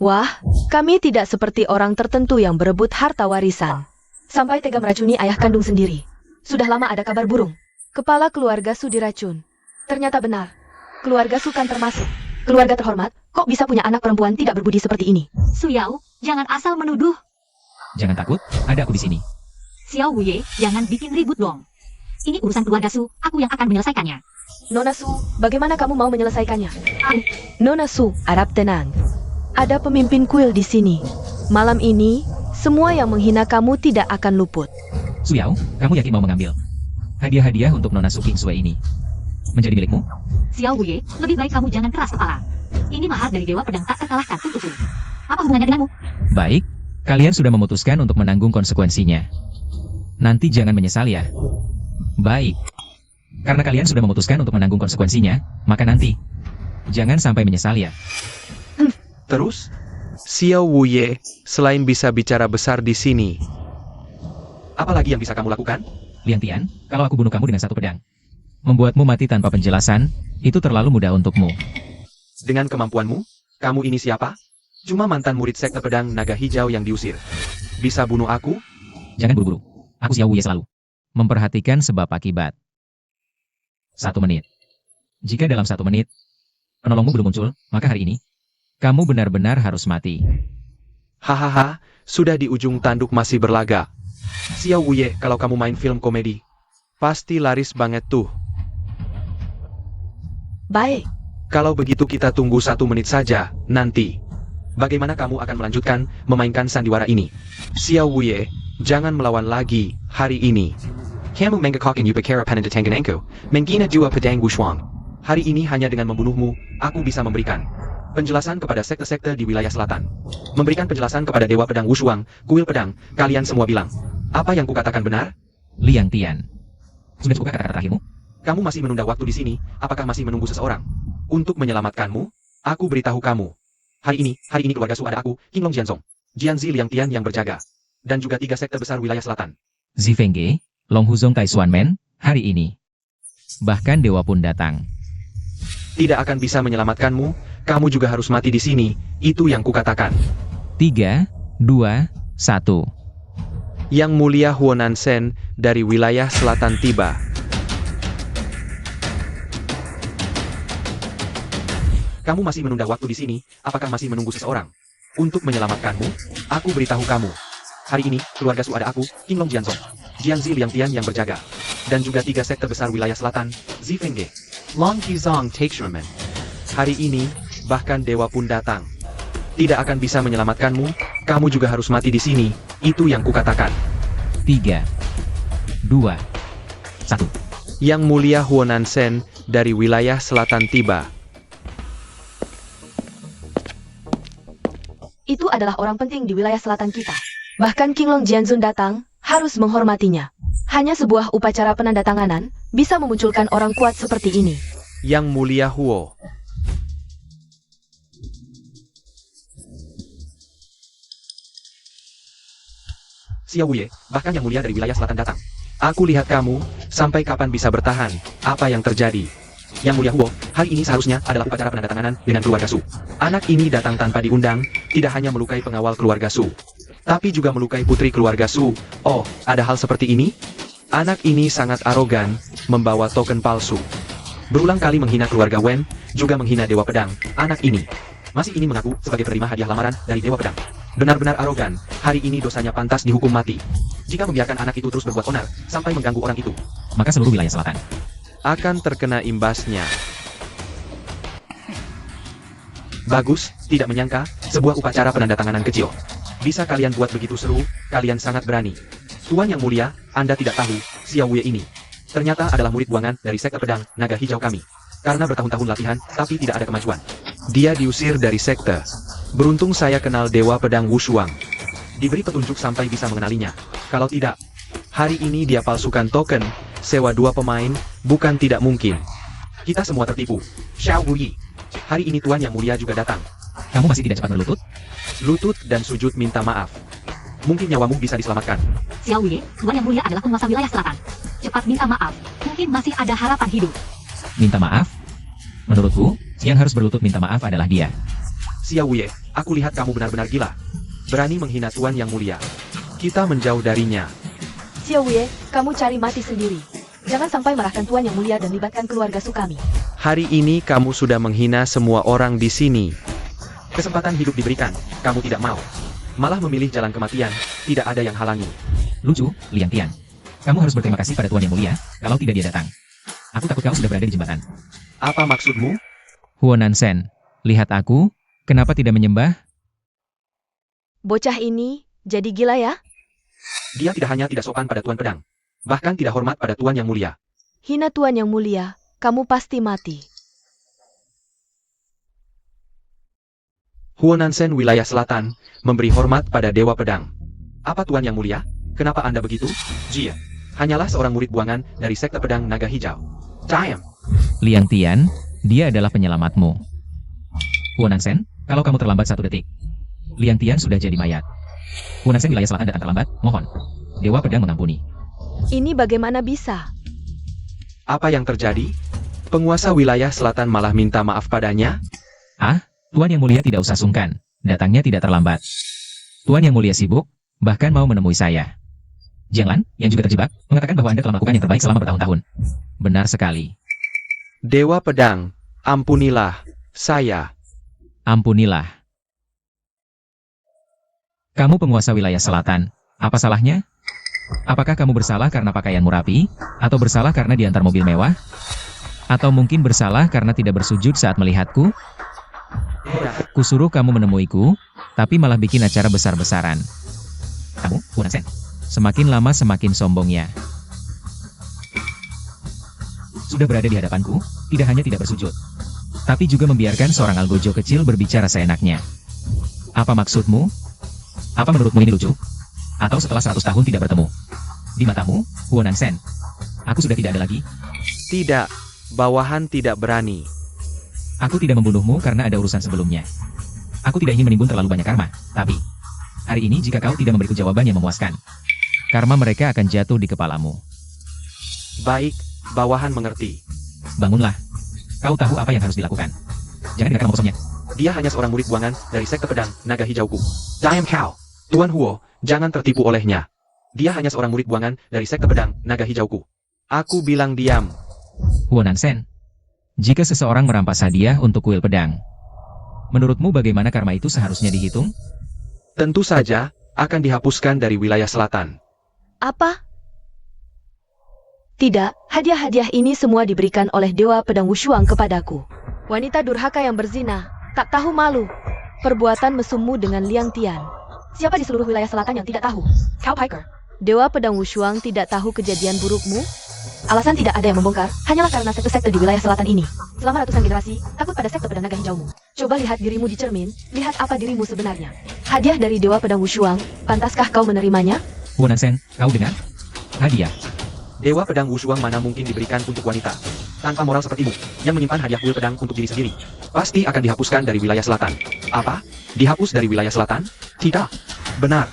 Wah, kami tidak seperti orang tertentu yang berebut harta warisan. Sampai tega meracuni ayah kandung sendiri. Sudah lama ada kabar burung. Kepala keluarga Su diracun. Ternyata benar. Keluarga Su kan termasuk keluarga terhormat, Kok bisa punya anak perempuan tidak berbudi seperti ini? Suyao, jangan asal menuduh. Jangan takut, ada aku di sini. Xiao Wuye, jangan bikin ribut dong. Ini urusan keluarga Su, aku yang akan menyelesaikannya. Nona Su, bagaimana kamu mau menyelesaikannya? Ah, Nona Su, harap tenang. Ada pemimpin kuil di sini. Malam ini, semua yang menghina kamu tidak akan luput. Suyao, kamu yakin mau mengambil hadiah-hadiah untuk Nona Su King Sue ini menjadi milikmu? Xiao Wuye, lebih baik kamu jangan keras kepala. Ini mahar dari Dewa Pedang tak terkalahkan untukku. Apa hubungannya denganmu? Baik, kalian sudah memutuskan untuk menanggung konsekuensinya. Nanti jangan menyesal ya. Baik. Karena kalian sudah memutuskan untuk menanggung konsekuensinya, maka nanti jangan sampai menyesal ya. Terus, Xiao Wuye, selain bisa bicara besar di sini, apa lagi yang bisa kamu lakukan? Liang Tian, kalau aku bunuh kamu dengan satu pedang, membuatmu mati tanpa penjelasan, itu terlalu mudah untukmu. Dengan kemampuanmu, kamu ini siapa? Cuma mantan murid sekte pedang naga hijau yang diusir. Bisa bunuh aku? Jangan buru-buru. Aku Xiao Wuye selalu memperhatikan sebab akibat. 1 menit. Jika dalam 1 menit, penolongmu belum muncul, maka hari ini, kamu benar-benar harus mati. Hahaha, sudah di ujung tanduk masih berlaga. Xiao Wuye, kalau kamu main film komedi, pasti laris banget tuh. Baik, Kalau begitu kita tunggu 1 menit saja, nanti. Bagaimana kamu akan melanjutkan memainkan sandiwara ini? Xiao Wuye, jangan melawan lagi hari ini. Kamu menggakokin upakara panandatangananku, menggina dua pedang wushuang. Hari ini hanya dengan membunuhmu, aku bisa memberikan penjelasan kepada sekte-sekte di wilayah selatan. Memberikan penjelasan kepada Dewa Pedang Wushuang, kuil pedang, kalian semua bilang. Apa yang kukatakan benar? Liang Tian. Sudah cukup kata-kata terakhirmu? Kamu masih menunda waktu di sini, apakah masih menunggu seseorang? Untuk menyelamatkanmu, aku beritahu kamu. Hari ini keluarga Su ada aku, King Long Jianzong, Jianzi Liang Tian yang berjaga. Dan juga 3 sekte besar wilayah selatan. Zi Fengge, Long Huzong Tai Suan Men, hari ini. Bahkan dewa pun datang. Tidak akan bisa menyelamatkanmu, kamu juga harus mati di sini, itu yang kukatakan. 3, 2, 1. Yang Mulia Huonan Sen dari wilayah selatan tiba. Kamu masih menunda waktu di sini, apakah masih menunggu seseorang? Untuk menyelamatkanmu, aku beritahu kamu. Hari ini, keluarga Su ada aku, King Long Jianzong, Jianzi Liang Tian yang berjaga. Dan juga 3 sekte besar wilayah selatan, Zi Fengge, Long Qizong Teixuanmen. Hari ini, bahkan dewa pun datang. Tidak akan bisa menyelamatkanmu, kamu juga harus mati di sini, itu yang kukatakan. 3, 2, 1. Yang Mulia Huonan Sen dari wilayah selatan tiba. itu adalah orang penting di wilayah selatan kita. Bahkan King Long Jianzun datang, harus menghormatinya. Hanya sebuah upacara penandatanganan, bisa memunculkan orang kuat seperti ini. Yang Mulia Huo. Xiao Wuye, bahkan Yang Mulia dari wilayah selatan datang. Aku lihat kamu, sampai kapan bisa bertahan, apa yang terjadi? Yang Mulia Huo, hari ini seharusnya adalah upacara penandatanganan dengan keluarga Su. Anak ini datang tanpa diundang, tidak hanya melukai pengawal keluarga Su, tapi juga melukai putri keluarga Su. Oh, ada hal seperti ini? Anak ini sangat arogan, membawa token palsu. Berulang kali menghina keluarga Wen, juga menghina Dewa Pedang. Anak ini masih ingin mengaku sebagai penerima hadiah lamaran dari Dewa Pedang. Benar-benar arogan, hari ini dosanya pantas dihukum mati. Jika membiarkan anak itu terus berbuat onar, sampai mengganggu orang itu, Maka seluruh wilayah selatan akan terkena imbasnya. Bagus, tidak menyangka, sebuah upacara penandatanganan kecil. Bisa kalian buat begitu seru, kalian sangat berani. Tuan Yang Mulia, Anda tidak tahu, Xiao Wuye ini ternyata adalah murid buangan dari sekte pedang naga hijau kami. Karena bertahun-tahun latihan, tapi tidak ada kemajuan. Dia diusir dari sekte. Beruntung saya kenal Dewa Pedang Wushuang. Diberi petunjuk sampai bisa mengenalinya. Kalau tidak, hari ini dia palsukan token, sewa 2 pemain, bukan tidak mungkin. Kita semua tertipu. Xiao Wuye. Hari ini Tuan Yang Mulia juga datang. kamu masih tidak cepat berlutut? Lutut dan sujud minta maaf. Mungkin nyawamu bisa diselamatkan. Xiao Wuye, Tuan Yang Mulia adalah penguasa wilayah selatan. Cepat minta maaf, mungkin masih ada harapan hidup. Minta maaf? Menurutku, yang harus berlutut minta maaf adalah dia. Xiao Wuye, aku lihat kamu benar-benar gila. Berani menghina Tuan Yang Mulia. Kita menjauh darinya. Xiao Wuye, kamu cari mati sendiri. Jangan sampai marahkan Tuan Yang Mulia dan libatkan keluarga Su kami. Hari ini kamu sudah menghina semua orang di sini. Kesempatan hidup diberikan, kamu tidak mau. Malah memilih jalan kematian, tidak ada yang halangi. Lucu, Liang Tian. Kamu harus berterima kasih pada Tuan Yang Mulia, kalau tidak dia datang. Aku takut kau sudah berada di jembatan. Apa maksudmu? Huo Nansen, lihat aku, kenapa tidak menyembah? Bocah ini jadi gila ya? Dia tidak hanya tidak sopan pada Tuan Pedang, bahkan tidak hormat pada Tuan Yang Mulia. Hina Tuan Yang Mulia, kamu pasti mati. Huo Nansen wilayah selatan, memberi hormat pada Dewa Pedang. Apa Tuan Yang Mulia? Kenapa Anda begitu? Jia, hanyalah seorang murid buangan dari sekte pedang naga hijau. Time. Liang Tian, dia adalah penyelamatmu. Huo Nansen, kalau kamu terlambat 1 detik, Liang Tian sudah jadi mayat. Huo Nansen wilayah selatan datang terlambat, mohon. Dewa Pedang mengampuni. Ini bagaimana bisa? Apa yang terjadi? Penguasa wilayah selatan malah minta maaf padanya? Tuan Yang Mulia tidak usah sungkan, datangnya tidak terlambat. Tuan Yang Mulia sibuk, bahkan mau menemui saya. Jiang Lan, yang juga terjebak, mengatakan bahwa Anda telah melakukan yang terbaik selama bertahun-tahun. Benar sekali. Dewa Pedang, ampunilah saya. Ampunilah. Kamu penguasa wilayah selatan, apa salahnya? Apakah kamu bersalah karena pakaianmu rapi, atau bersalah karena diantar mobil mewah? Atau mungkin bersalah karena tidak bersujud saat melihatku? Kusuruh kamu menemuiku, tapi malah bikin acara besar-besaran. Kamu, Huo Nansen, semakin lama semakin sombongnya. Sudah berada di hadapanku, tidak hanya tidak bersujud, tapi juga membiarkan seorang algojo kecil berbicara seenaknya. Apa maksudmu? Apa menurutmu ini lucu? Atau setelah 100 tahun tidak bertemu? Di matamu, Huo Nansen, aku sudah tidak ada lagi? Tidak, bawahan tidak berani. Aku tidak membunuhmu karena ada urusan sebelumnya. Aku tidak ingin menimbun terlalu banyak karma, tapi hari ini jika kau tidak memberiku jawaban yang memuaskan, karma mereka akan jatuh di kepalamu. Baik, bawahan mengerti. Bangunlah. Kau tahu apa yang harus dilakukan. Jangan dengarkan omong kosongnya. Dia hanya seorang murid buangan dari sekte pedang naga hijauku. Diam kau, Tuan Huo, jangan tertipu olehnya. Dia hanya seorang murid buangan dari sekte pedang naga hijauku. Aku bilang diam. Huo Nansen, jika seseorang merampas hadiah untuk kuil pedang, menurutmu bagaimana karma itu seharusnya dihitung? Tentu saja, akan dihapuskan dari wilayah selatan. Apa? Tidak, hadiah-hadiah ini semua diberikan oleh Dewa Pedang Wushuang kepadaku. Wanita durhaka yang berzina, tak tahu malu. Perbuatan mesummu dengan Liang Tian. Siapa di seluruh wilayah selatan yang tidak tahu? Kau Piker. Dewa Pedang Wushuang tidak tahu kejadian burukmu? Alasan tidak ada yang membongkar, hanyalah karena sekte-sekte di wilayah selatan ini. Selama ratusan generasi, takut pada sekte pedang naga hijaumu. Coba lihat dirimu di cermin, lihat apa dirimu sebenarnya. Hadiah dari Dewa Pedang Wushuang, pantaskah kau menerimanya? Huo Nansen, kau dengar? Hadiah. Dewa Pedang Wushuang mana mungkin diberikan untuk wanita? Tanpa moral sepertimu, yang menyimpan hadiah kuil pedang untuk diri sendiri, pasti akan dihapuskan dari wilayah selatan. Apa? Dihapus dari wilayah selatan? Tidak. Benar.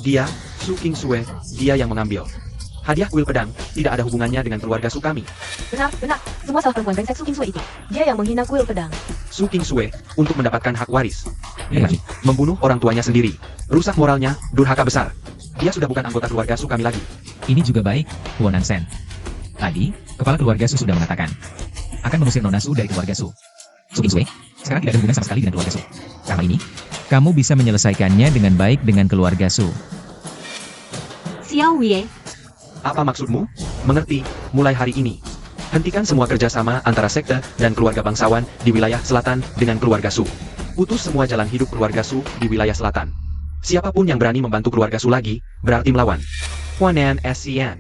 Dia, Su King Sue, dia yang mengambil. Hadiah kuil pedang tidak ada hubungannya dengan keluarga Su kami. Benar, benar. Semua salah perempuan brengsek Su King Sue itu. Dia yang menghina kuil pedang. Su King Sue, untuk mendapatkan hak waris, Terima kasih. membunuh orang tuanya sendiri. Rusak moralnya, durhaka besar. Dia sudah bukan anggota keluarga Su kami lagi. Ini juga baik, Huo Nansen. Tadi, kepala keluarga Su sudah mengatakan akan mengusir Nona Su dari keluarga Su. Su King Sue, sekarang tidak ada hubungan sama sekali dengan keluarga Su. Karena ini, kamu bisa menyelesaikannya dengan baik dengan keluarga Su. Xiao Wei, Apa maksudmu? Mengerti, mulai hari ini. Hentikan semua kerjasama antara sekte dan keluarga bangsawan di wilayah selatan dengan keluarga Su. Putus semua jalan hidup keluarga Su di wilayah selatan. Siapapun yang berani membantu keluarga Su lagi, berarti melawan. Huanan SCN.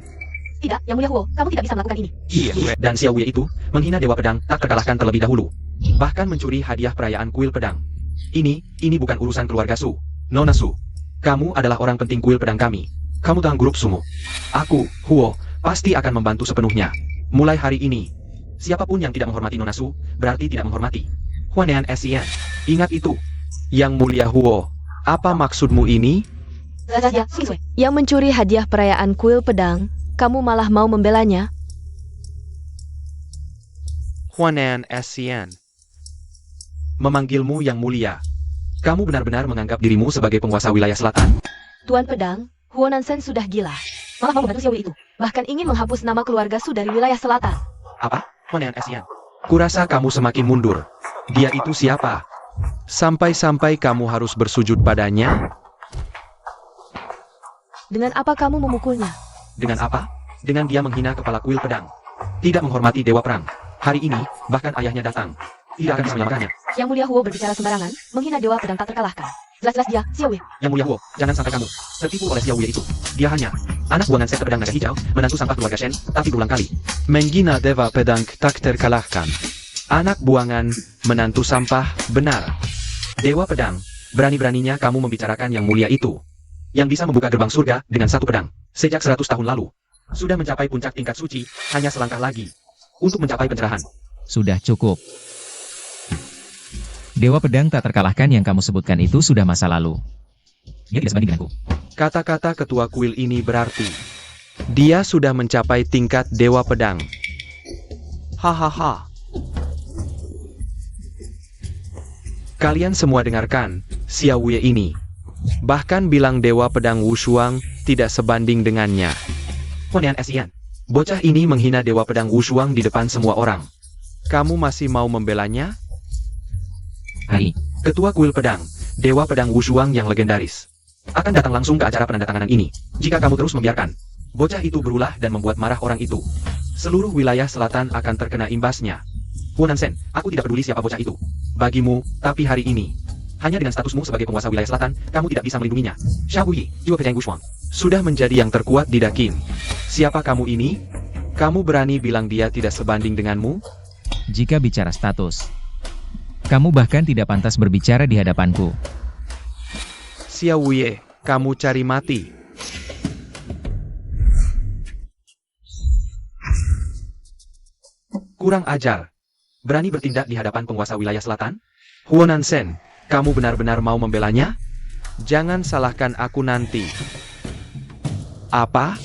Tidak, Yang Mulia Huo, kamu tidak bisa melakukan ini. Iya, dan Xiao Wei itu, menghina Dewa Pedang tak terkalahkan terlebih dahulu. Bahkan mencuri hadiah perayaan kuil pedang. Ini bukan urusan keluarga Su. Nona Su, kamu adalah orang penting kuil pedang kami. Kamu tangguh sumu. Aku, Huo, pasti akan membantu sepenuhnya. Mulai hari ini, siapapun yang tidak menghormati Nona Su, berarti tidak menghormati Huanan SCN. Ingat itu. Yang Mulia Huo, apa maksudmu ini? Raja Su King Sue, yang mencuri hadiah perayaan kuil pedang, kamu malah mau membelanya? Huanan SCN. Memanggilmu Yang Mulia. Kamu benar-benar menganggap dirimu sebagai penguasa wilayah selatan? Tuan Pedang, Huo Nansen sudah gila. Malah mau membantu Xiao Wei itu. Bahkan ingin menghapus nama keluarga Su dari wilayah selatan. Apa? Huanan SCN. Kurasa kamu semakin mundur. Dia itu siapa? Sampai-sampai kamu harus bersujud padanya? Dengan apa kamu memukulnya? Dengan apa? Dengan dia menghina kepala kuil pedang. Tidak menghormati dewa perang. Hari ini, bahkan ayahnya datang. Tidak akan bisa menyelamatkannya. Yang Mulia Huo berbicara sembarangan, menghina dewa pedang tak terkalahkan. Jelas-jelas dia, Xiao Wei. Yang Mulia Huo, jangan sampai kamu tertipu oleh Xiao Wei itu. Dia hanya anak buangan sekte pedang naga hijau, menantu sampah keluarga Shen, tapi berulang kali menghina dewa pedang tak terkalahkan. Anak buangan, menantu sampah, benar. Dewa pedang, berani-beraninya kamu membicarakan yang mulia itu. Yang bisa membuka gerbang surga dengan satu pedang. Sejak 100 tahun lalu. Sudah mencapai puncak tingkat suci, hanya selangkah lagi. Untuk mencapai pencerahan. Sudah cukup. Dewa pedang tak terkalahkan yang kamu sebutkan itu sudah masa lalu. Dia tidak sebanding denganku. Kata-kata ketua kuil ini berarti dia sudah mencapai tingkat dewa pedang. Hahaha. Kalian semua dengarkan, Xiao Wei ini. Bahkan bilang dewa pedang Wushuang tidak sebanding dengannya. Huan Xian, bocah ini menghina dewa pedang Wushuang di depan semua orang. Kamu masih mau membelanya? Hai, Ketua kuil pedang, dewa pedang Wushuang yang legendaris. Akan datang langsung ke acara penandatanganan ini. Jika kamu terus membiarkan bocah itu berulah dan membuat marah orang itu, seluruh wilayah selatan akan terkena imbasnya. Huan Sen, aku tidak peduli siapa bocah itu. Bagimu, tapi hari ini, hanya dengan statusmu sebagai penguasa wilayah selatan, kamu tidak bisa melindunginya. Xiao Yi, Jua Pedang Wushuang, sudah menjadi yang terkuat di Dakin. Siapa kamu ini? Kamu berani bilang dia tidak sebanding denganmu? jika bicara status, kamu bahkan tidak pantas berbicara di hadapanku. Xiao Wei, kamu cari mati. Kurang ajar. Berani bertindak di hadapan penguasa wilayah selatan? Huan Sen, kamu benar-benar mau membelanya? Jangan salahkan aku nanti. Apa?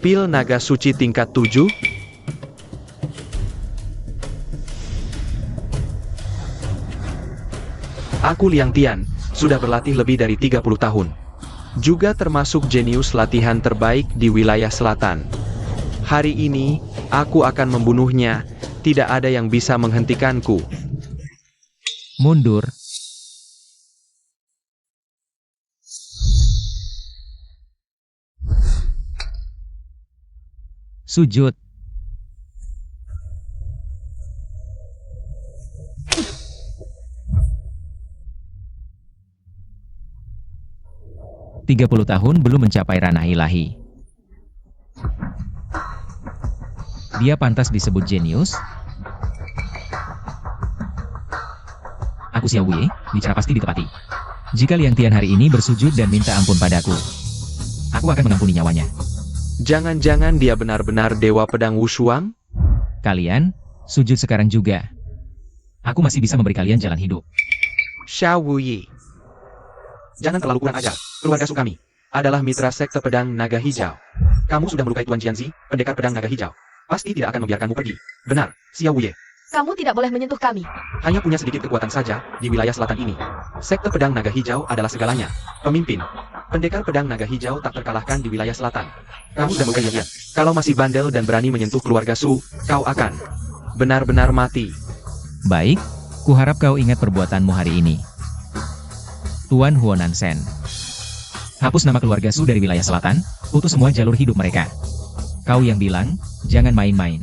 Pil naga suci tingkat 7? Aku Liang Tian, sudah berlatih lebih dari 30 tahun. Juga termasuk jenius latihan terbaik di wilayah selatan. Hari ini, aku akan membunuhnya. Tidak ada yang bisa menghentikanku. Mundur. Sujud. Tiga 30 tahun belum mencapai ranah ilahi. Dia pantas disebut jenius? Aku Xiao Wei, bicara pasti ditepati. Jika Liang Tian hari ini bersujud dan minta ampun padaku, aku akan mengampuni nyawanya. Jangan-jangan dia benar-benar dewa pedang Wushuang? Kalian, sujud sekarang juga. Aku masih bisa memberi kalian jalan hidup. Xiao Wei. Jangan terlalu kurang ajar. Keluarga Su kami adalah mitra sekte pedang naga hijau. Kamu sudah melukai Tuan Jianzi, pendekar pedang naga hijau. Pasti tidak akan membiarkanmu pergi. Benar, Xiao Wei. Kamu tidak boleh menyentuh kami. Hanya punya sedikit kekuatan saja di wilayah selatan ini. Sekte pedang naga hijau adalah segalanya. Pemimpin, pendekar pedang naga hijau tak terkalahkan di wilayah selatan. Kamu sudah mengkhianat. Kalau masih bandel dan berani menyentuh keluarga Su, kau akan benar-benar mati. Baik, kuharap kau ingat perbuatanmu hari ini. Tuan Huonan Sen. Hapus nama keluarga Su dari wilayah selatan, putus semua jalur hidup mereka. Kau yang bilang, jangan main-main.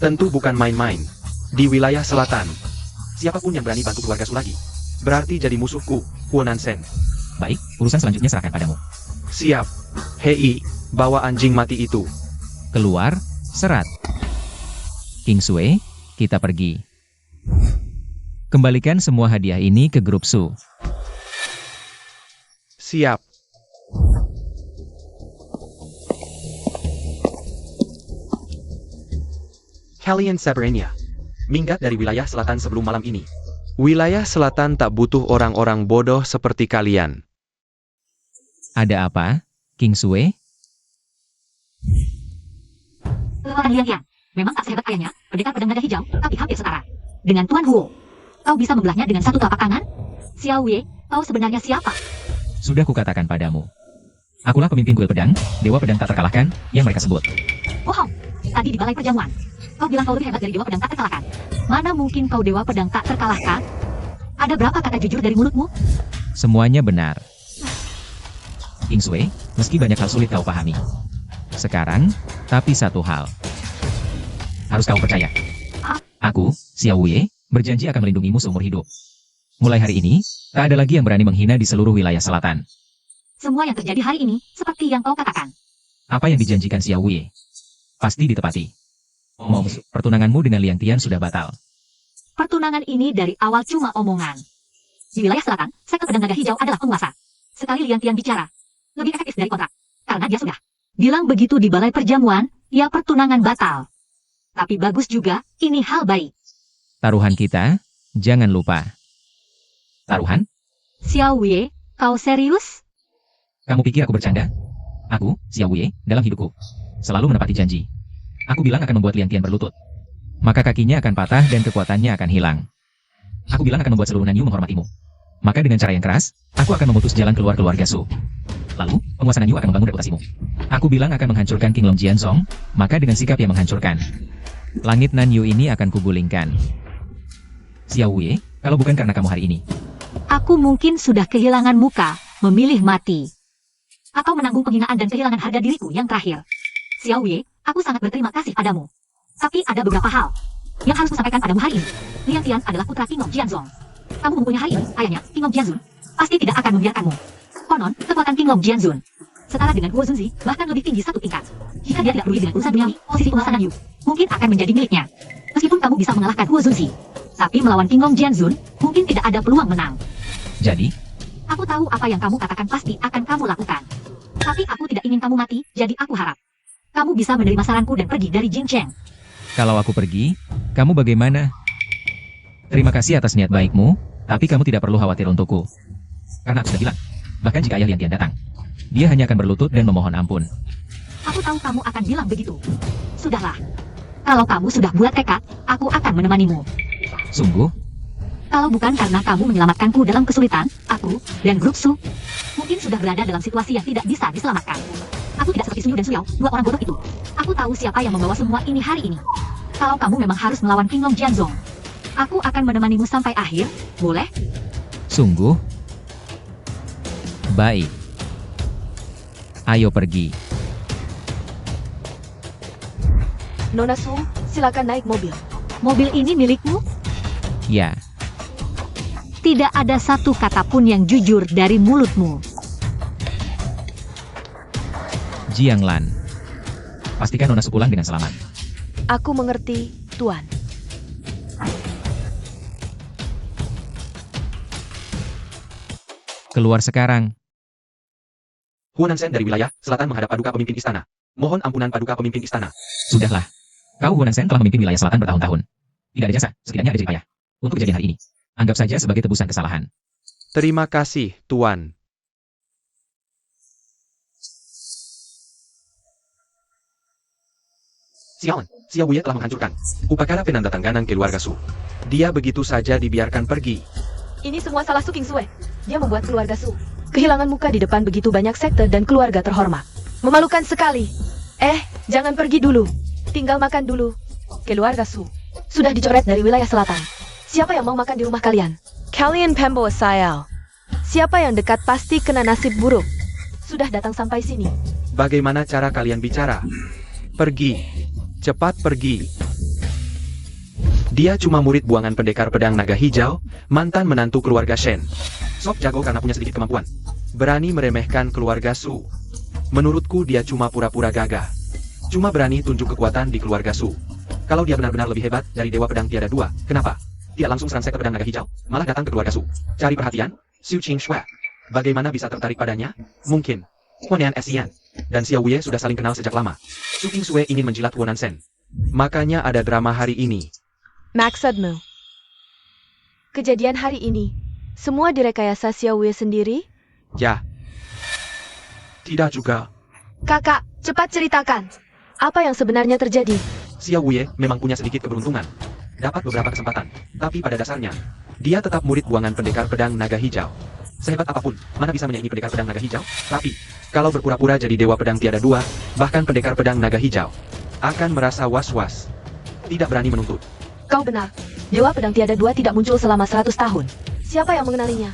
Tentu bukan main-main. Di wilayah selatan, siapapun yang berani bantu keluarga Su lagi, berarti jadi musuhku, Huonan Sen. Baik, urusan selanjutnya serahkan padamu. Siap. Hei, bawa anjing mati itu. Keluar, serat. King Sui, kita pergi. Kembalikan semua hadiah ini ke grup Su. Siap. Kalian Sabrina, minggat dari wilayah selatan sebelum malam ini. Wilayah selatan tak butuh orang-orang bodoh seperti kalian. Ada apa, King Sui? Tuan Liang Tian, memang tak sehebat ayahnya, pendekar pedang naga hijau, tapi hampir setara. Dengan Tuan Huo, kau bisa membelahnya dengan satu telapak tangan? Xiao Wei, kau sebenarnya siapa? Sudah kukatakan padamu. Akulah pemimpin kuil pedang, dewa pedang tak terkalahkan, yang mereka sebut. Bohong, tadi di balai perjamuan. Kau bilang kau lebih hebat dari dewa pedang tak terkalahkan. Mana mungkin kau dewa pedang tak terkalahkan? Ada berapa kata jujur dari mulutmu? Semuanya benar. King Sui, meski banyak hal sulit kau pahami. Sekarang, tapi satu hal. Harus kau percaya. Aku, Xiao Wei, berjanji akan melindungimu seumur hidup. Mulai hari ini, tak ada lagi yang berani menghina di seluruh wilayah selatan. Semua yang terjadi hari ini, seperti yang kau katakan. Apa yang dijanjikan Xiao Wei? Pasti ditepati. Pertunanganmu dengan Liang Tian sudah batal. Pertunangan ini dari awal cuma omongan. Di wilayah selatan, sekte pedang naga hijau adalah penguasa. Sekali Liang Tian bicara, lebih efektif dari kontrak. Karena dia sudah bilang begitu di balai perjamuan, ya pertunangan batal. Tapi bagus juga, ini hal baik. Taruhan kita, jangan lupa. Taruhan? Xiao Wei, kau serius? Kamu pikir aku bercanda? Aku, Xiao Wei, dalam hidupku selalu menepati janji. Aku bilang akan membuat Liang Tian berlutut. Maka kakinya akan patah dan kekuatannya akan hilang. Aku bilang akan membuat seluruh Nanyu menghormatimu. Maka dengan cara yang keras, aku akan memutus jalan keluar keluarga Su. Lalu, penguasa Nanyu akan membangun reputasimu. Aku bilang akan menghancurkan King Long Jianzong, maka dengan sikap yang menghancurkan, langit Nanyu ini akan kugulingkan. Xiao Wei, kalau bukan karena kamu hari ini, Aku mungkin sudah kehilangan muka, memilih mati. Atau menanggung penghinaan dan kehilangan harga diriku yang terakhir. Xiao Wei, aku sangat berterima kasih padamu. Tapi ada beberapa hal yang harus kusampaikan padamu hari ini. Liang Tian adalah putra King Long Jianzong. Kamu mempunyai hari ini, ayahnya, King Long Jianzun, pasti tidak akan membiarkanmu. Konon, kekuatan King Long Jianzun setara dengan Guo Zunzi, bahkan lebih tinggi satu tingkat. Jika dia tidak peduli dengan urusan duniawi, posisi penguasa Nanyu mungkin akan menjadi miliknya. Meskipun kamu bisa mengalahkan Guo Zunzi, tapi melawan King Long Jianzun, mungkin tidak ada peluang menang. jadi, Aku tahu apa yang kamu katakan pasti akan kamu lakukan. Tapi aku tidak ingin kamu mati, jadi aku harap kamu bisa menerima saranku dan pergi dari Jincheng. kalau aku pergi, kamu bagaimana? Terima kasih atas niat baikmu, tapi kamu tidak perlu khawatir untukku. Karena aku sudah bilang, bahkan jika ayah Liang Tian datang, dia hanya akan berlutut dan memohon ampun. Aku tahu kamu akan bilang begitu. Sudahlah. Kalau kamu sudah buat tekad, aku akan menemanimu. Sungguh? Kalau bukan karena kamu menyelamatkanku dalam kesulitan, aku dan grup Su mungkin sudah berada dalam situasi yang tidak bisa diselamatkan. Aku tidak seperti Sunyu dan Suyao, dua orang bodoh itu. Aku tahu siapa yang membawa semua ini hari ini. Kalau kamu memang harus melawan King Long Jianzong, aku akan menemanimu sampai akhir, boleh? Sungguh? Baik. Ayo pergi. Nona Su, silakan naik mobil. Mobil ini milikmu? Ya, Tidak ada satu kata pun yang jujur dari mulutmu. Jiang Lan. Pastikan Nona Su pulang dengan selamat. Aku mengerti, Tuan. Keluar sekarang. Huanansen dari wilayah selatan menghadap paduka pemimpin istana. Mohon ampunan paduka pemimpin istana. Sudahlah. Kau Huanansen telah memimpin wilayah selatan bertahun-tahun. Tidak ada jasa, setidaknya ada jeripayah. Untuk kejadian hari ini, anggap saja sebagai tebusan kesalahan. Terima kasih, Tuan. Xiao Wei telah menghancurkan upacara penandatanganan keluarga Su. Dia begitu saja dibiarkan pergi. Ini semua salah Su King Sui. Dia membuat keluarga Su kehilangan muka di depan begitu banyak sekte dan keluarga terhormat. Memalukan sekali. Jangan pergi dulu. Tinggal makan dulu. Keluarga Su sudah dicoret dari wilayah selatan. Siapa yang mau makan di rumah kalian? Kalian pembawa Sayao. Siapa yang dekat pasti kena nasib buruk. Sudah datang sampai sini. Bagaimana cara kalian bicara? Pergi. Cepat pergi. Dia cuma murid buangan pendekar pedang naga hijau, mantan menantu keluarga Shen. Sok jago karena punya sedikit kemampuan. Berani meremehkan keluarga Su. Menurutku dia cuma pura-pura gagah. Cuma berani tunjuk kekuatan di keluarga Su. Kalau dia benar-benar lebih hebat dari Dewa Pedang Tiada Dua, kenapa? Tidak langsung serang sekte pedang naga hijau, malah datang ke keluarga Su. Cari perhatian, Xu Qingxue. Bagaimana bisa tertarik padanya? Mungkin. Huanian Xian dan Xiao Wei sudah saling kenal sejak lama. Xu Qingxue ingin menjilat Huanansen. Makanya ada drama hari ini. Maksudmu? Kejadian hari ini, semua direkayasa Xiao Wei sendiri? Ya. Tidak juga. Kakak, cepat ceritakan. Apa yang sebenarnya terjadi? Xiao Wei memang punya sedikit keberuntungan. Dapat beberapa kesempatan. Tapi pada dasarnya, dia tetap murid buangan pendekar pedang naga hijau. Sehebat apapun, mana bisa menyaingi pendekar pedang naga hijau? Tapi, kalau berpura-pura jadi Dewa Pedang Tiada Dua, bahkan pendekar pedang naga hijau akan merasa was-was. Tidak berani menuntut. Kau benar. Dewa Pedang Tiada Dua tidak muncul selama 100 tahun. Siapa yang mengenalinya?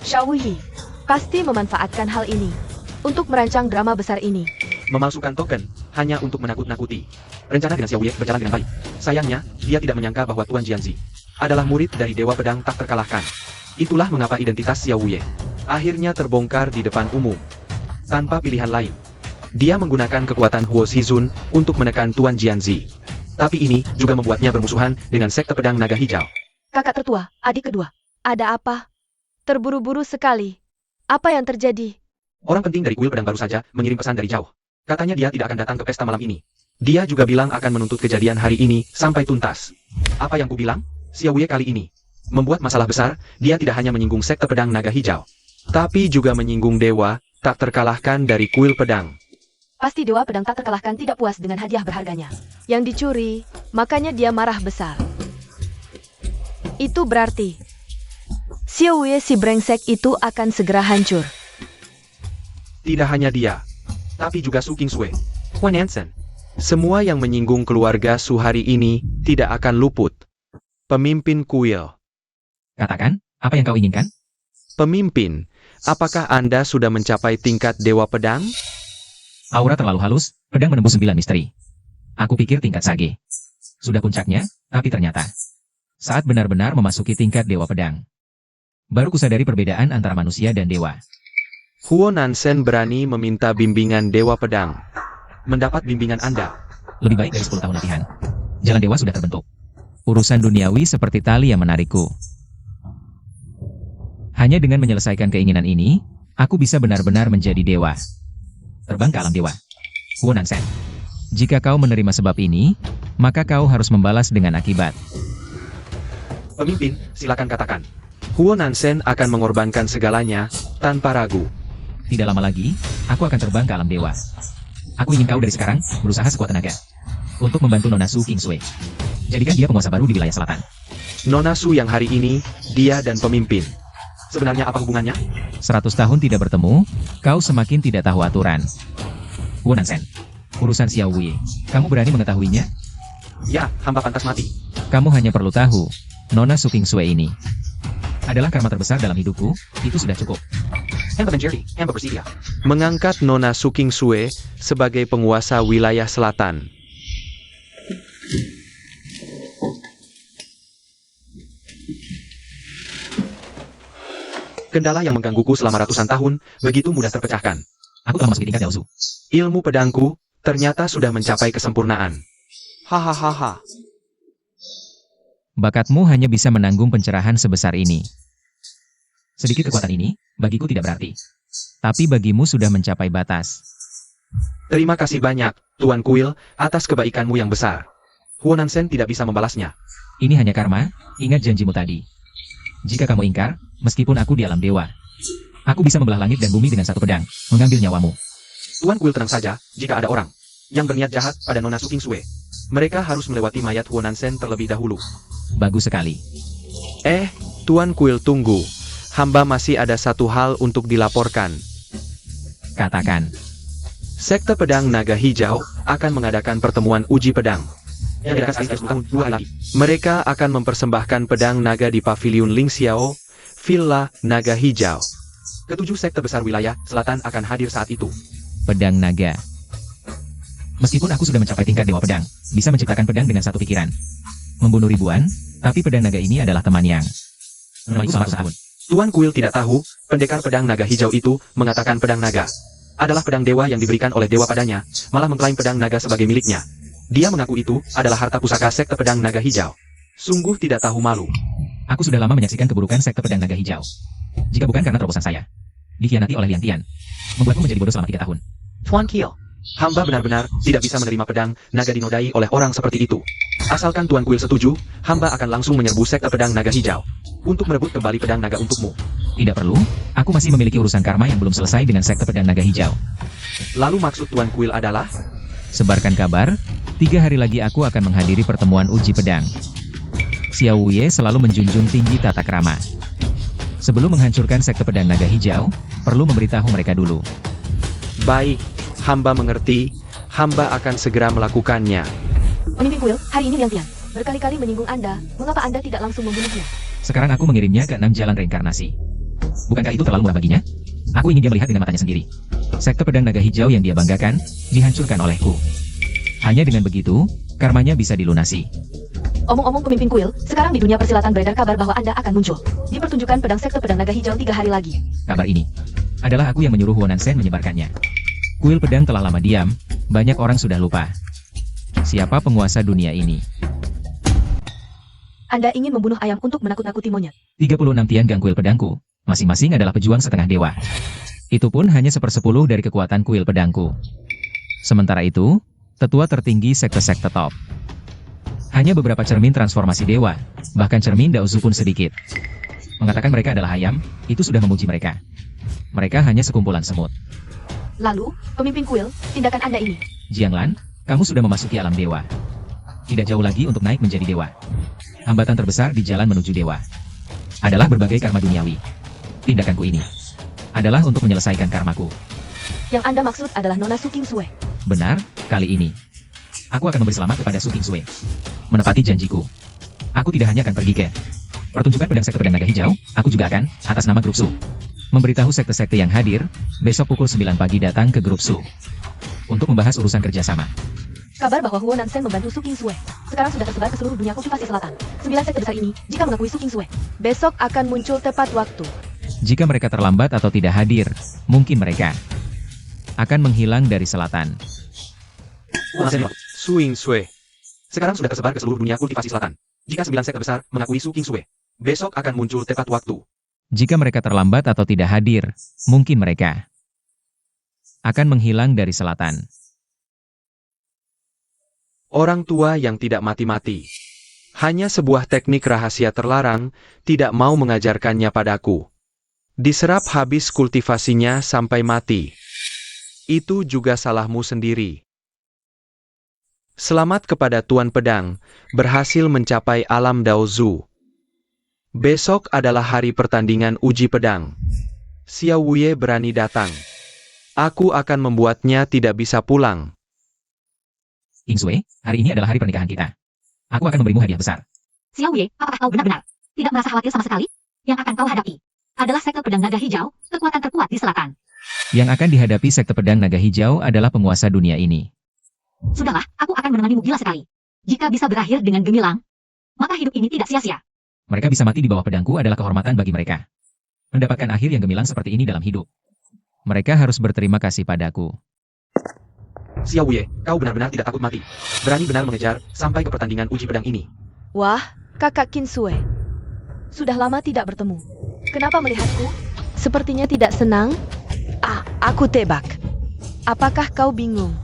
Xiao Wuyi pasti memanfaatkan hal ini untuk merancang drama besar ini. Memalsukan token hanya untuk menakut-nakuti. Rencana dengan Xiao Wei berjalan dengan baik. Sayangnya, dia tidak menyangka bahwa Tuan Jianzi adalah murid dari Dewa Pedang tak terkalahkan. Itulah mengapa identitas Xiao Wei akhirnya terbongkar di depan umum. Tanpa pilihan lain, dia menggunakan kekuatan Huo Shizun untuk menekan Tuan Jianzi. Tapi ini juga membuatnya bermusuhan dengan sekte pedang naga hijau. Kakak tertua, adik kedua. Ada apa? Terburu-buru sekali. Apa yang terjadi? Orang penting dari kuil pedang baru saja mengirim pesan dari jauh. Katanya dia tidak akan datang ke pesta malam ini. Dia juga bilang akan menuntut kejadian hari ini sampai tuntas. Apa yang kubilang? Xiao Wei kali ini membuat masalah besar. Dia tidak hanya menyinggung sekte pedang naga hijau, tapi juga menyinggung dewa tak terkalahkan dari kuil pedang. Pasti Dewa Pedang tak terkalahkan tidak puas dengan hadiah berharganya yang dicuri, makanya dia marah besar. Itu berarti Xiao Wei si brengsek itu akan segera hancur. Tidak hanya dia, tapi juga Su Qingsui, Huan Yansen. Semua yang menyinggung keluarga Su hari ini tidak akan luput. Pemimpin kuil. Katakan, apa yang kau inginkan? Pemimpin, apakah Anda sudah mencapai tingkat Dewa Pedang? Aura terlalu halus, pedang menembus 9 misteri. Aku pikir tingkat Sage. Sudah puncaknya, tapi ternyata saat benar-benar memasuki tingkat Dewa Pedang, baru kusadari perbedaan antara manusia dan dewa. Huo Nansen berani meminta bimbingan Dewa Pedang. Mendapat bimbingan Anda. Lebih baik dari 10 tahun latihan. Jalan dewa sudah terbentuk. Urusan duniawi seperti tali yang menarikku. Hanya dengan menyelesaikan keinginan ini, aku bisa benar-benar menjadi dewa. Terbang ke alam dewa. Huo Nansen, jika kau menerima sebab ini, maka kau harus membalas dengan akibat. Pemimpin, silakan katakan. Huo Nansen akan mengorbankan segalanya, tanpa ragu. Tidak lama lagi, aku akan terbang ke alam dewa. Aku ingin kau dari sekarang, berusaha sekuat tenaga untuk membantu Nona Su Qingsui. Jadikan dia penguasa baru di wilayah selatan. Nona Su yang hari ini, dia dan pemimpin. Sebenarnya apa hubungannya? 100 tahun tidak bertemu, kau semakin tidak tahu aturan. Huo Nansen, urusan Xiao Wei, kamu berani mengetahuinya? Ya, hamba pantas mati. Kamu hanya perlu tahu, Nona Su Qingsui ini adalah karma terbesar dalam hidupku, itu sudah cukup. Hamba menjadi, hamba bersedia mengangkat Nona Su Qingsui sebagai penguasa wilayah selatan. Kendala yang menggangguku selama ratusan tahun, begitu mudah terpecahkan. Aku telah memasuki tingkat Yaozu. Ilmu pedangku, ternyata sudah mencapai kesempurnaan. Hahaha. Bakatmu hanya bisa menanggung pencerahan sebesar ini. Sedikit kekuatan ini, bagiku tidak berarti. Tapi bagimu sudah mencapai batas. Terima kasih banyak, Tuan Kuil, atas kebaikanmu yang besar. Huo Nansen tidak bisa membalasnya. Ini hanya karma, ingat janjimu tadi. Jika kamu ingkar, meskipun aku di alam dewa, aku bisa membelah langit dan bumi dengan satu pedang, mengambil nyawamu. Tuan Kuil tenang saja, jika ada orang yang berniat jahat pada Nona Su Qingsui, mereka harus melewati mayat Huo Nansen terlebih dahulu. Bagus sekali. Tuan Kuil tunggu. Hamba masih ada satu hal untuk dilaporkan. Katakan. Sekte Pedang Naga Hijau akan mengadakan pertemuan uji pedang. Yang diadakan sekali 10 tahun 2 hari lagi. Mereka akan mempersembahkan pedang naga di Paviliun Ling Xiao, Villa Naga Hijau. Ketujuh sekte besar wilayah selatan akan hadir saat itu. Pedang naga. Meskipun aku sudah mencapai tingkat dewa pedang, bisa menciptakan pedang dengan satu pikiran. Membunuh ribuan, tapi pedang naga ini adalah teman yang menemaniku selama setahun. Tuan Kuil tidak tahu, pendekar pedang naga hijau itu mengatakan pedang naga adalah pedang dewa yang diberikan oleh dewa padanya, malah mengklaim pedang naga sebagai miliknya. Dia mengaku itu adalah harta pusaka sekte pedang naga hijau. Sungguh tidak tahu malu. Aku sudah lama menyaksikan keburukan sekte pedang naga hijau. Jika bukan karena terobosan saya, dikhianati oleh Lian Tian, membuatku menjadi bodoh selama 3 tahun. Tuan Kuil, hamba benar-benar tidak bisa menerima pedang naga dinodai oleh orang seperti itu. Asalkan Tuan Kuil setuju, hamba akan langsung menyerbu sekte pedang naga hijau untuk merebut kembali pedang naga untukmu. Tidak perlu, aku masih memiliki urusan karma yang belum selesai dengan sekte pedang naga hijau. Lalu maksud Tuan Kuil adalah? Sebarkan kabar, 3 hari lagi aku akan menghadiri pertemuan uji pedang. Xiao Wei selalu menjunjung tinggi tata krama. Sebelum menghancurkan sekte pedang naga hijau, perlu memberitahu mereka dulu. Baik, hamba mengerti, hamba akan segera melakukannya. Pemimpin kuil, hari ini Liang Tian berkali-kali menyinggung Anda, mengapa Anda tidak langsung membunuhnya? Sekarang aku mengirimnya ke 6 jalan reinkarnasi. Bukankah itu terlalu murah baginya? Aku ingin dia melihat dengan matanya sendiri. Sekte pedang naga hijau yang dia banggakan, dihancurkan olehku. Hanya dengan begitu, karmanya bisa dilunasi. Omong-omong pemimpin kuil, sekarang di dunia persilatan beredar kabar bahwa Anda akan muncul. Dipertunjukkan pedang sekte pedang naga hijau 3 hari lagi. Kabar ini adalah aku yang menyuruh Huonan-sen menyebarkannya. Kuil pedang telah lama diam, banyak orang sudah lupa. Siapa penguasa dunia ini? Anda ingin membunuh ayam untuk menakut-nakuti monyet. 36 tiang kuil pedangku, masing-masing adalah pejuang setengah dewa. Itu pun hanya 1/10 dari kekuatan kuil pedangku. Sementara itu, tetua tertinggi sekte-sekte top. Hanya beberapa cermin transformasi dewa, bahkan cermin Daozu pun sedikit. Mengatakan mereka adalah ayam, itu sudah memuji mereka. Mereka hanya sekumpulan semut. Lalu, pemimpin kuil, tindakan Anda ini. Jianglan, kamu sudah memasuki alam dewa. Tidak jauh lagi untuk naik menjadi dewa. Hambatan terbesar di jalan menuju dewa adalah berbagai karma duniawi. Tindakanku ini adalah untuk menyelesaikan karmaku. Yang Anda maksud adalah Nona Su Kingsue. Benar, kali ini aku akan memberi selamat kepada Su Kingsue. Menepati janjiku. Aku tidak hanya akan pergi ke pertunjukan pedang sekte pedang naga hijau, aku juga akan, atas nama grup Su, memberitahu sekte-sekte yang hadir, besok pukul 9 pagi datang ke grup Su untuk membahas urusan kerjasama. Kabar bahwa Huonan-sen membantu Su Kingsue sekarang sudah tersebar ke seluruh dunia kultivasi selatan. 9 sekte besar ini, jika mengakui Su Kingsue, besok akan muncul tepat waktu. Jika mereka terlambat atau tidak hadir, mungkin mereka akan menghilang dari selatan. Su Kingsue. Sekarang sudah tersebar ke seluruh dunia kultivasi selatan. Jika 9 sekte besar mengakui Su Kingsue, besok akan muncul tepat waktu. Jika mereka terlambat atau tidak hadir, mungkin mereka akan menghilang dari selatan. Orang tua yang tidak mati-mati. Hanya sebuah teknik rahasia terlarang, tidak mau mengajarkannya padaku. Diserap habis kultivasinya sampai mati. Itu juga salahmu sendiri. Selamat kepada Tuan Pedang, berhasil mencapai alam Daozu. Besok adalah hari pertandingan uji pedang. Xiao Wuye berani datang. Aku akan membuatnya tidak bisa pulang. Kingsue, hari ini adalah hari pernikahan kita. Aku akan memberimu hadiah besar. Xiao Wei, apakah kau benar-benar tidak merasa khawatir sama sekali? Yang akan kau hadapi adalah sekte pedang naga hijau, kekuatan terkuat di selatan. Yang akan dihadapi sekte pedang naga hijau adalah penguasa dunia ini. Sudahlah, aku akan menemanimu gila sekali. Jika bisa berakhir dengan gemilang, maka hidup ini tidak sia-sia. Mereka bisa mati di bawah pedangku adalah kehormatan bagi mereka. Mendapatkan akhir yang gemilang seperti ini dalam hidup. Mereka harus berterima kasih padaku. Xiao Wuye, kau benar-benar tidak takut mati. Berani benar mengejar sampai ke pertandingan uji pedang ini. Wah, kakak Kinsue. Sudah lama tidak bertemu. Kenapa melihatku? Sepertinya tidak senang. Aku tebak. Apakah kau bingung?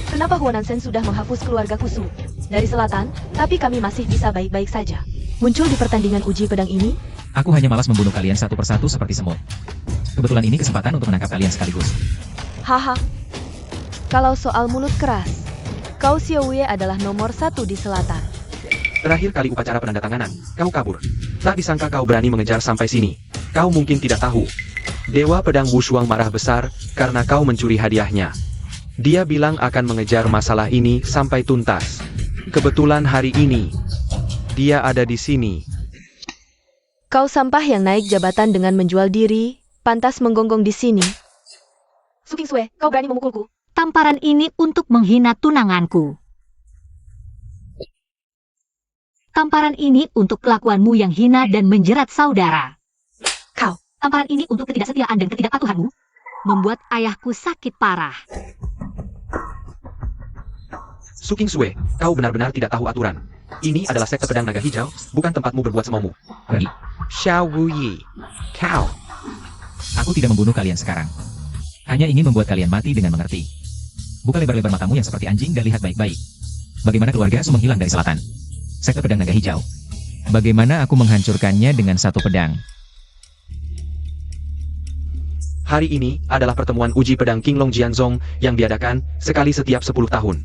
Kenapa Huonan-sen sudah menghapus keluarga Kusu dari selatan, tapi kami masih bisa baik-baik saja? Muncul di pertandingan uji pedang ini? Aku hanya malas membunuh kalian satu persatu seperti semut. Kebetulan ini kesempatan untuk menangkap kalian sekaligus. Haha. Kalau soal mulut keras, kau Xiao Wei adalah nomor 1 di selatan. Terakhir kali upacara penandatanganan, kau kabur. Tak disangka kau berani mengejar sampai sini. Kau mungkin tidak tahu. Dewa Pedang Wushuang marah besar karena kau mencuri hadiahnya. Dia bilang akan mengejar masalah ini sampai tuntas. Kebetulan hari ini, dia ada di sini. Kau sampah yang naik jabatan dengan menjual diri, pantas menggonggong di sini. Su Kingsue, kau berani memukulku? Tamparan ini untuk menghina tunanganku. Tamparan ini untuk kelakuanmu yang hina dan menjerat saudara. Tamparan ini untuk ketidaksetiaan dan ketidakpatuhanmu, membuat ayahku sakit parah. Su Kingsue, kau benar-benar tidak tahu aturan. Ini adalah sekte pedang naga hijau, bukan tempatmu berbuat semaumu. Pergi. Xiao Wuyi, kau. Aku tidak membunuh kalian sekarang. Hanya ingin membuat kalian mati dengan mengerti. Buka lebar-lebar matamu yang seperti anjing dan lihat baik-baik. Bagaimana keluarga Su menghilang dari selatan. Sekte pedang naga hijau. Bagaimana aku menghancurkannya dengan satu pedang. Hari ini adalah pertemuan uji pedang Qinglong Jianzong yang diadakan sekali setiap 10 tahun.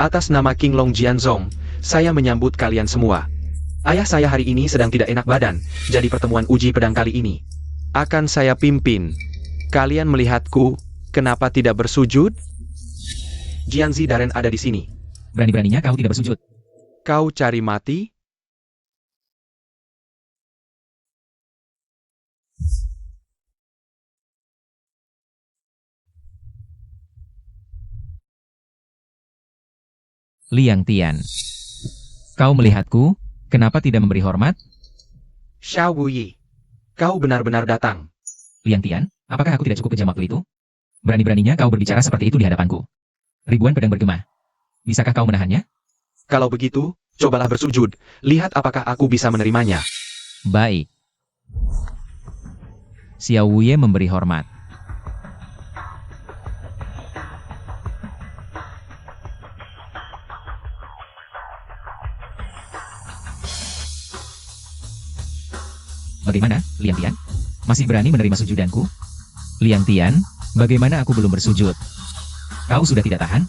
Atas nama Qinglong Jianzong, saya menyambut kalian semua. Ayah saya hari ini sedang tidak enak badan, jadi pertemuan uji pedang kali ini akan saya pimpin. Kalian melihatku, kenapa tidak bersujud? Jianzi Daren ada di sini. Berani-beraninya kau tidak bersujud. Kau cari mati? Liang Tian. Kau melihatku, kenapa tidak memberi hormat? Xiao Wuyi, kau benar-benar datang. Liang Tian, apakah aku tidak cukup kejam waktu itu? Berani-beraninya kau berbicara seperti itu di hadapanku. Ribuan pedang bergema. Bisakah kau menahannya? Kalau begitu, cobalah bersujud. Lihat apakah aku bisa menerimanya. Baik. Xiao Wuye memberi hormat. Bagaimana, Liang Tian? Masih berani menerima sujudanku? Liang Tian, bagaimana aku belum bersujud? Kau sudah tidak tahan?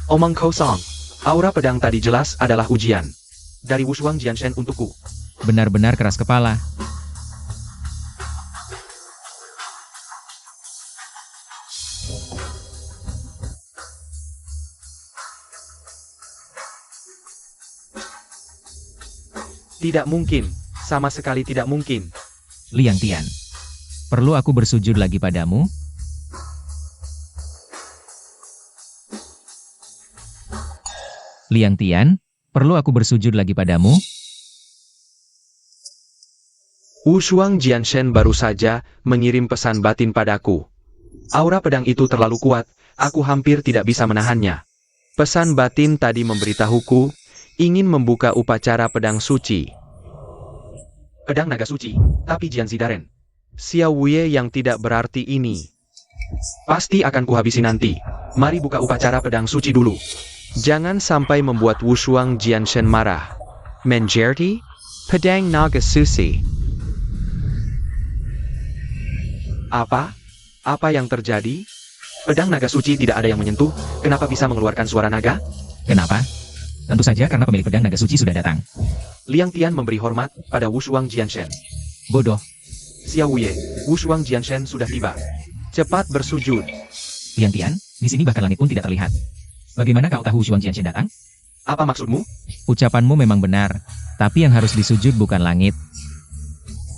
Omong kosong. Aura pedang tadi jelas adalah ujian. Dari Wushuang Jianshen untukku. Benar-benar keras kepala. Tidak mungkin. Sama sekali tidak mungkin. Liang Tian, perlu aku bersujud lagi padamu? Liang Tian, perlu aku bersujud lagi padamu? Wushuang Jianshen baru saja mengirim pesan batin padaku. Aura pedang itu terlalu kuat, aku hampir tidak bisa menahannya. Pesan batin tadi memberitahuku, ingin membuka upacara pedang suci. Pedang naga suci, tapi Jianzi Daren. Xiao Wuye yang tidak berarti ini. Pasti akan kuhabisi nanti. Mari buka upacara pedang suci dulu. Jangan sampai membuat Wushuang Jianshen marah. Menjerti? Pedang naga suci. Apa? Apa yang terjadi? Pedang naga suci tidak ada yang menyentuh, kenapa bisa mengeluarkan suara naga? Kenapa? Tentu saja karena pemilik pedang naga suci sudah datang. Liang Tian memberi hormat pada Wushuang Jianshen. Bodoh. Xiao Wuye, Wushuang Jianshen sudah tiba. Cepat bersujud. Liang Tian, di sini bahkan langit pun tidak terlihat. Bagaimana kau tahu Xuan Jianshen datang? Apa maksudmu? Ucapanmu memang benar, tapi yang harus disujud bukan langit,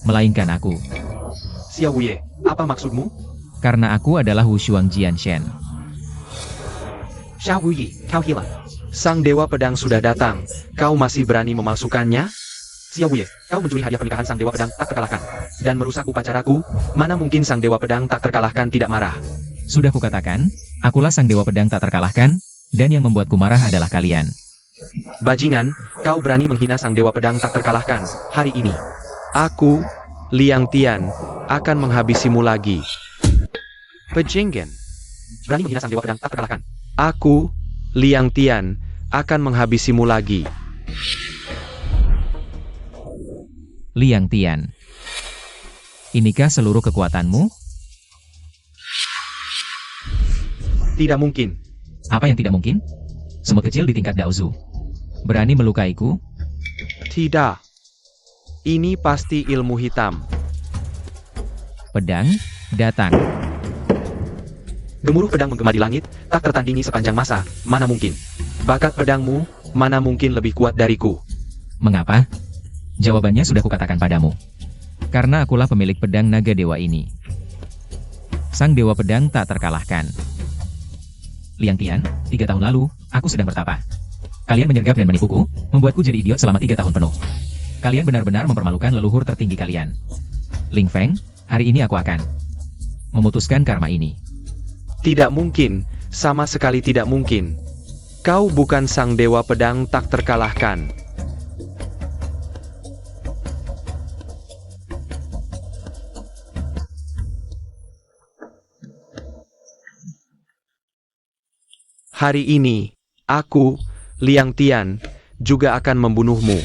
melainkan aku. Xiao Wuye, apa maksudmu? Karena aku adalah Wushuang Jianshen. Xiao Wuyi, kau hilang. Sang Dewa Pedang sudah datang. Kau masih berani memalsukannya? Xiao Wuye, kau mencuri hadiah pernikahan Sang Dewa Pedang tak terkalahkan. Dan merusak upacaraku, mana mungkin Sang Dewa Pedang tak terkalahkan tidak marah. Sudah kukatakan, akulah Sang Dewa Pedang tak terkalahkan, dan yang membuatku marah adalah kalian. Bajingan, kau berani menghina Sang Dewa Pedang tak terkalahkan hari ini. Aku, Liang Tian, akan menghabisimu lagi. Bajingan, berani menghina Sang Dewa Pedang tak terkalahkan. Aku, Liang Tian, akan menghabisimu lagi. Liang Tian, inikah seluruh kekuatanmu? Tidak mungkin. Apa yang tidak mungkin? Semut kecil di tingkat Daozu. Berani melukaiku? Tidak. Ini pasti ilmu hitam. Pedang, datang. Gemuruh pedang menggema di langit, tak tertandingi sepanjang masa, mana mungkin. Bakat pedangmu, mana mungkin lebih kuat dariku. Mengapa? Jawabannya sudah kukatakan padamu. Karena akulah pemilik pedang naga dewa ini. Sang Dewa Pedang tak terkalahkan. Liang Tian, 3 tahun lalu, aku sedang bertapa. Kalian menyergap dan menipuku, membuatku jadi idiot selama 3 tahun penuh. Kalian benar-benar mempermalukan leluhur tertinggi kalian. Ling Feng, hari ini aku akan memutuskan karma ini. Tidak mungkin, sama sekali tidak mungkin. Kau bukan Sang Dewa Pedang tak terkalahkan. Hari ini, aku, Liang Tian, juga akan membunuhmu.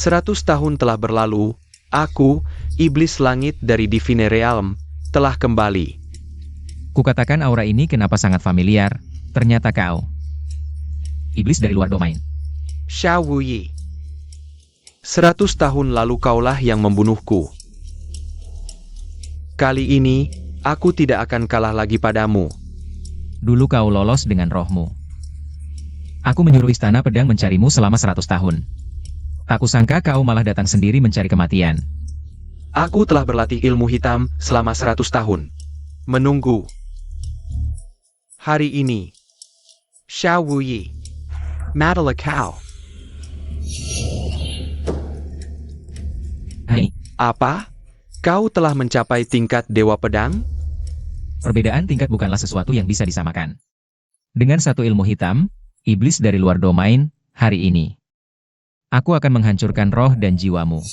100 tahun telah berlalu, aku, iblis langit dari Divine Realm, telah kembali. Kukatakan aura ini kenapa sangat familiar, ternyata kau. Iblis dari luar domain. Xiao Wuyi. 100 tahun lalu kaulah yang membunuhku. Kali ini, aku tidak akan kalah lagi padamu. Dulu kau lolos dengan rohmu. Aku menyuruh istana pedang mencarimu selama 100 tahun. Tak kusangka kau malah datang sendiri mencari kematian. Aku telah berlatih ilmu hitam selama 100 tahun. Menunggu. Hari ini. Xiao Wuyi. Madalakau. Hai, Apa? Kau telah mencapai tingkat Dewa Pedang? perbedaan tingkat bukanlah sesuatu yang bisa disamakan. Dengan satu ilmu hitam, iblis dari luar domain, hari ini. Aku akan menghancurkan roh dan jiwamu.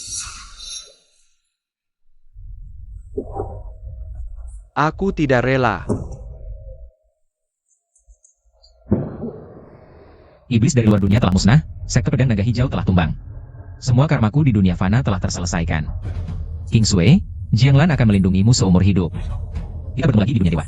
Aku tidak rela. Iblis dari luar dunia telah musnah, sekte pedang naga hijau telah tumbang. Semua karmaku di dunia fana telah terselesaikan. King Sui, Jianglan akan melindungimu seumur hidup. Kita bertemu lagi di dunia dewa.